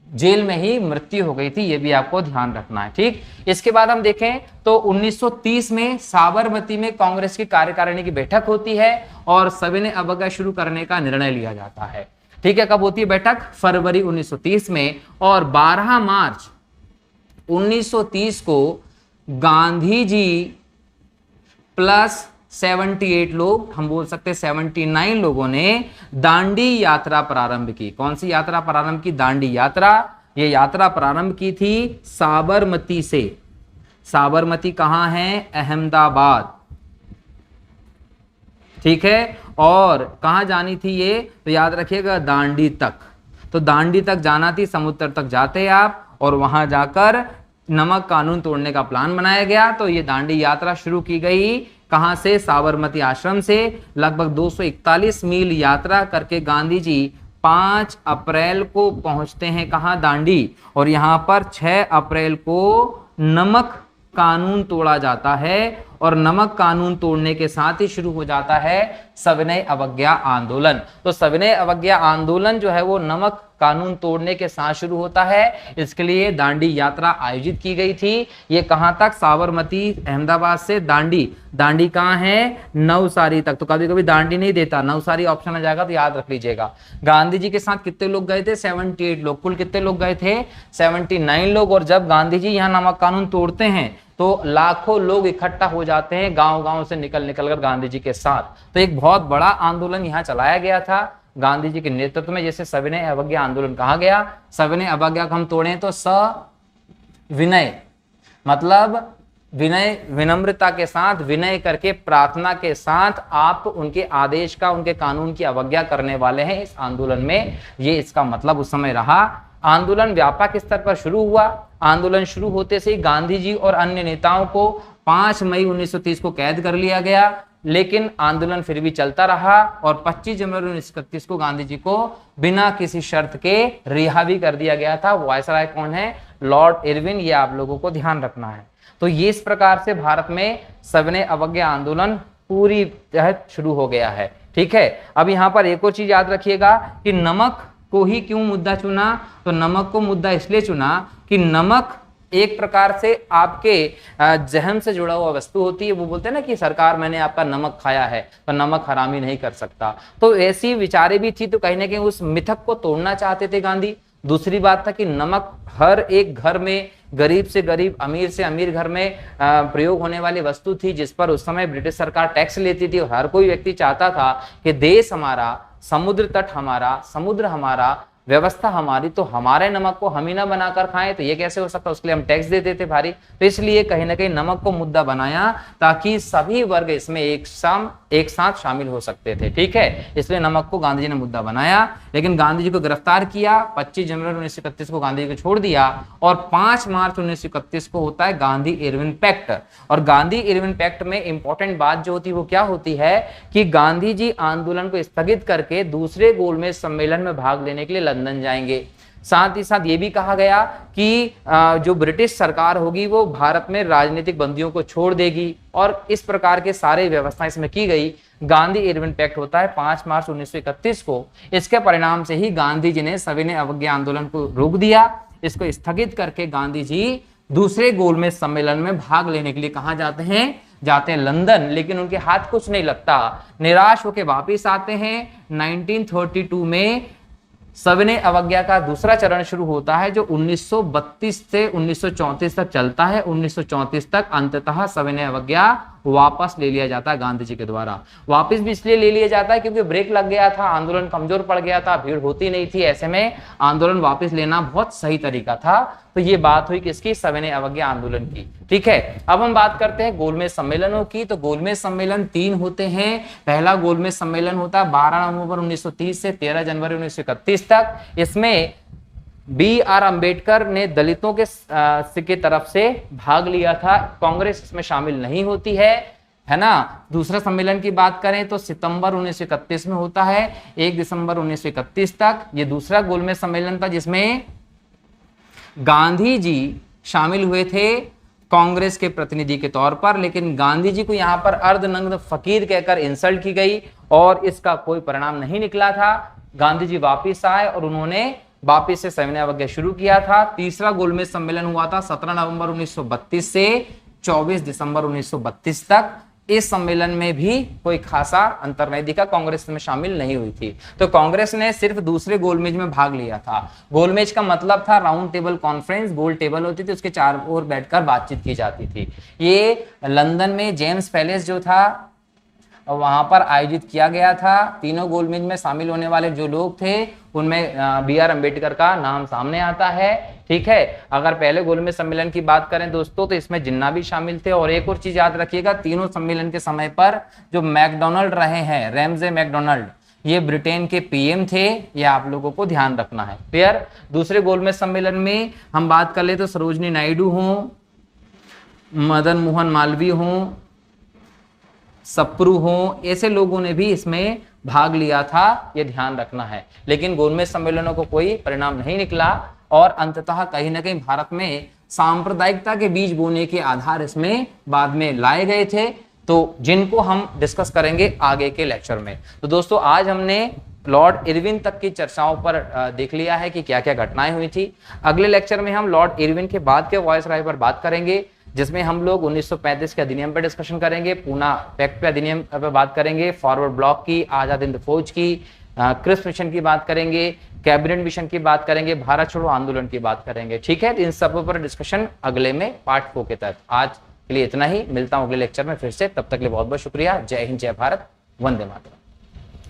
जेल में ही मृत्यु हो गई थी, ये भी आपको ध्यान रखना है, ठीक। इसके बाद हम देखें तो 1930 में साबरमती में कांग्रेस की कार्यकारिणी की बैठक होती है और सविनय अवज्ञा शुरू करने का निर्णय लिया जाता है, ठीक है। कब होती है बैठक? फरवरी 1930 में। और 12 मार्च 1930 को गांधी जी प्लस 78 लोग, हम बोल सकते हैं 79 लोगों ने दांडी यात्रा प्रारंभ की। कौन सी यात्रा प्रारंभ की? दांडी यात्रा। ये यात्रा प्रारंभ की थी साबरमती से। साबरमती कहां है? अहमदाबाद, ठीक है। और कहां जानी थी ये? तो याद रखिएगा दांडी तक। तो दांडी तक जाना थी, समुद्र तक जाते आप और वहां जाकर नमक कानून तोड़ने का प्लान बनाया गया। तो ये दांडी यात्रा शुरू की गई कहां से? साबरमती आश्रम से। लगभग 241 मील यात्रा करके गांधी जी 5 अप्रैल को पहुंचते हैं कहां? दांडी। और यहां पर 6 अप्रैल को नमक कानून तोड़ा जाता है और नमक कानून तोड़ने के साथ ही शुरू हो जाता है सविनय अवज्ञा आंदोलन। तो सविनय अवज्ञा आंदोलन जो है वो नमक कानून तोड़ने के साथ शुरू होता है। इसके लिए दांडी यात्रा आयोजित की गई थी। ये कहां तक? साबरमती, अहमदाबाद से दांडी। दांडी कहां है? नवसारी तक। तो कभी कभी दांडी नहीं देता, नवसारी ऑप्शन आ जाएगा, तो याद रख लीजिएगा। गांधी जी के साथ कितने लोग गए थे? 78 लोग। कुल कितने लोग गए थे? 79 लोग। और जब गांधी जी यहाँ नमक कानून तोड़ते हैं तो लाखों लोग इकट्ठा हो जाते हैं गांव गांव से निकल कर गांधी जी के साथ। तो एक बहुत बड़ा आंदोलन यहाँ चलाया गया था गांधी जी के नेतृत्व में, जैसे सविनय अवज्ञा आंदोलन कहा गया। सविनय अवज्ञा को हम तोड़ें तो सविनय मतलब विनय, विनम्रता के साथ, विनय करके, प्रार्थना के साथ आप उनके आदेश का, उनके कानून की अवज्ञा करने वाले हैं इस आंदोलन में, ये इसका मतलब उस समय रहा। आंदोलन व्यापक स्तर पर शुरू हुआ। आंदोलन शुरू होते से ही गांधी जी और अन्य नेताओं को 5 मई 1930 को कैद कर लिया गया। लेकिन आंदोलन फिर भी चलता रहा और 25 जनवरी 1931 को गांधी जी को बिना किसी शर्त के रिहा भी कर दिया गया था। वायसराय कौन है? Lord Irwin. ये आप लोगों को ध्यान रखना है। तो ये इस प्रकार से भारत में सविनय अवज्ञा आंदोलन पूरी तरह शुरू हो गया है। ठीक है, अब यहाँ पर एक और चीज याद रखिएगा कि नमक को ही क्यों मुद्दा चुना? तो नमक को मुद्दा इसलिए चुना कि नमक एक प्रकार से आपके जहन से जुड़ा हुआ वस्तु होती है। वो बोलते हैं ना कि सरकार मैंने आपका नमक खाया है तो नमक हरामी नहीं कर सकता। तो ऐसी विचारें भी थी, तो कहीं ना कहीं उस मिथक को तोड़ना चाहते थे गांधी। दूसरी बात था कि नमक हर एक घर में, गरीब से गरीब, अमीर से अमीर घर में प्रयोग होने वाली वस्तु थी, जिस पर उस समय ब्रिटिश सरकार टैक्स लेती थी। और हर कोई व्यक्ति चाहता था कि देश हमारा, समुद्र तट हमारा, समुद्र हमारा, व्यवस्था हमारी, तो हमारे नमक को हम ही ना बनाकर खाएं, तो ये कैसे हो सकता? उसके लिए हम टैक्स देते थे भारी। तो इसलिए कहीं ना कहीं नमक को मुद्दा बनाया ताकि सभी वर्ग इसमें एक साथ शामिल हो सकते थे। ठीक है, इसलिए नमक को गांधी जी ने मुद्दा बनाया। लेकिन गांधी जी को गिरफ्तार किया, 25 जनवरी 1931 को गांधी जी को छोड़ दिया और 5 मार्च 1931 को होता है गांधी इरविन पैक्ट। और गांधी इरविन पैक्ट में इंपॉर्टेंट बात जो होती है वो क्या होती है कि गांधी जी आंदोलन को स्थगित करके दूसरे गोलमेज सम्मेलन में भाग लेने के लिए लंदन जाएंगे। साथ ही साथ ये भी कहा गया कि जो ब्रिटिश सरकार होगी वो भारत में राजनीतिक बंदियों को छोड़ देगी और इस प्रकार के सारे व्यवस्थाएं इसमें की गई। गांधी इरविन पैक्ट होता है 5 मार्च 1931 को। इसके परिणाम से ही गांधी जी ने सविनय अवज्ञा आंदोलन को रोक दिया। इसको स्थगित करके गांधी जी दूसरे गोलमेज सम्मेलन में भाग लेने के लिए कहाँ जाते हैं लंदन। लेकिन उनके हाथ कुछ नहीं लगता, निराश होकर वापिस आते हैं। 1932 में सविनय अवज्ञा का दूसरा चरण शुरू होता है जो 1932 से 1934 तक चलता है। 1934 तक अंततः सविनय अवज्ञा वापस ले लिया जाता है गांधी जी के द्वारा। वापस भी इसलिए ले लिया जाता है क्योंकि ब्रेक लग गया था, आंदोलन कमजोर पड़ गया था, भीड़ होती नहीं थी। ऐसे में आंदोलन वापस लेना बहुत सही तरीका था। तो ये बात हुई किसकी? सविनय अवज्ञा आंदोलन की। ठीक है, अब हम बात करते हैं गोलमेज सम्मेलनों की। तो गोलमेज सम्मेलन 3 होते हैं। पहला गोलमेज सम्मेलन होता है 12 नवंबर 1930 से 13 जनवरी 1931 तक। इसमें BR अम्बेडकर ने दलितों के तरफ से भाग लिया था। कांग्रेस इसमें शामिल नहीं होती है ना। दूसरा सम्मेलन की बात करें तो सितंबर 1931 में होता है, 1 दिसंबर 1931 तक। ये दूसरा गोलमेज सम्मेलन था जिसमें गांधी जी शामिल हुए थे कांग्रेस के प्रतिनिधि के तौर पर। लेकिन गांधी जी को यहाँ पर अर्धनग्न फकीर कहकर इंसल्ट की गई और इसका कोई परिणाम नहीं निकला था। गांधी जी वापिस आए और उन्होंने वापिस से सविनय अवज्ञा शुरू किया था। तीसरा गोलमेज सम्मेलन हुआ था 17 नवंबर 1932 से 24 दिसंबर 1932 तक। इस सम्मेलन में भी कोई खासा अंतर नहीं दिखा, कांग्रेस में शामिल नहीं हुई थी। तो कांग्रेस ने सिर्फ दूसरे गोलमेज में भाग लिया था। गोलमेज का मतलब था राउंड टेबल कॉन्फ्रेंस। गोल टेबल होती थी, उसके चारों ओर बैठकर बातचीत की जाती थी। ये लंदन में जेम्स पैलेस जो था वहां पर आयोजित किया गया था। तीनों गोलमेज में शामिल होने वाले जो लोग थे उनमें BR अम्बेडकर का नाम सामने आता है। ठीक है, अगर पहले गोलमेज सम्मेलन की बात करें दोस्तों तो इसमें जिन्ना भी शामिल थे। और एक और चीज याद रखिएगा, तीनों सम्मेलन के समय पर जो मैकडोनाल्ड रहे हैं, रैमजे मैकडोनाल्ड, ये ब्रिटेन के PM थे। ये आप लोगों को ध्यान रखना है। क्लियर? दूसरे गोलमेज सम्मेलन में हम बात कर ले तो सरोजनी नायडू हों, मदन मोहन मालवीय हों, सप्रू हों, ऐसे लोगों ने भी इसमें भाग लिया था, ये ध्यान रखना है। लेकिन गोलमेज सम्मेलनों को कोई परिणाम नहीं निकला और अंततः कहीं ना कहीं भारत में सांप्रदायिकता के बीज बोने के आधार इसमें बाद में लाए गए थे, तो जिनको हम डिस्कस करेंगे आगे के लेक्चर में। तो दोस्तों आज हमने लॉर्ड इरविन तक की चर्चाओं पर देख लिया है कि क्या क्या घटनाएं हुई थी। अगले लेक्चर में हम लॉर्ड इरविन के बाद के वायसराय पर बात करेंगे, जिसमें हम लोग 1935 के अधिनियम पर डिस्कशन करेंगे, पूना पैक्ट पे अधिनियम पर बात करेंगे, फॉरवर्ड ब्लॉक की, आजाद हिंद फौज की, क्रिप्स मिशन की बात करेंगे, कैबिनेट मिशन की बात करेंगे, भारत छोड़ो आंदोलन की बात करेंगे। ठीक है, इन सब पर डिस्कशन अगले में पार्ट 4 के तहत। आज के लिए इतना ही, मिलता हूं अगले लेक्चर में फिर से। तब तक के लिए बहुत बहुत शुक्रिया। जय हिंद, जय भारत, वंदे मातरम।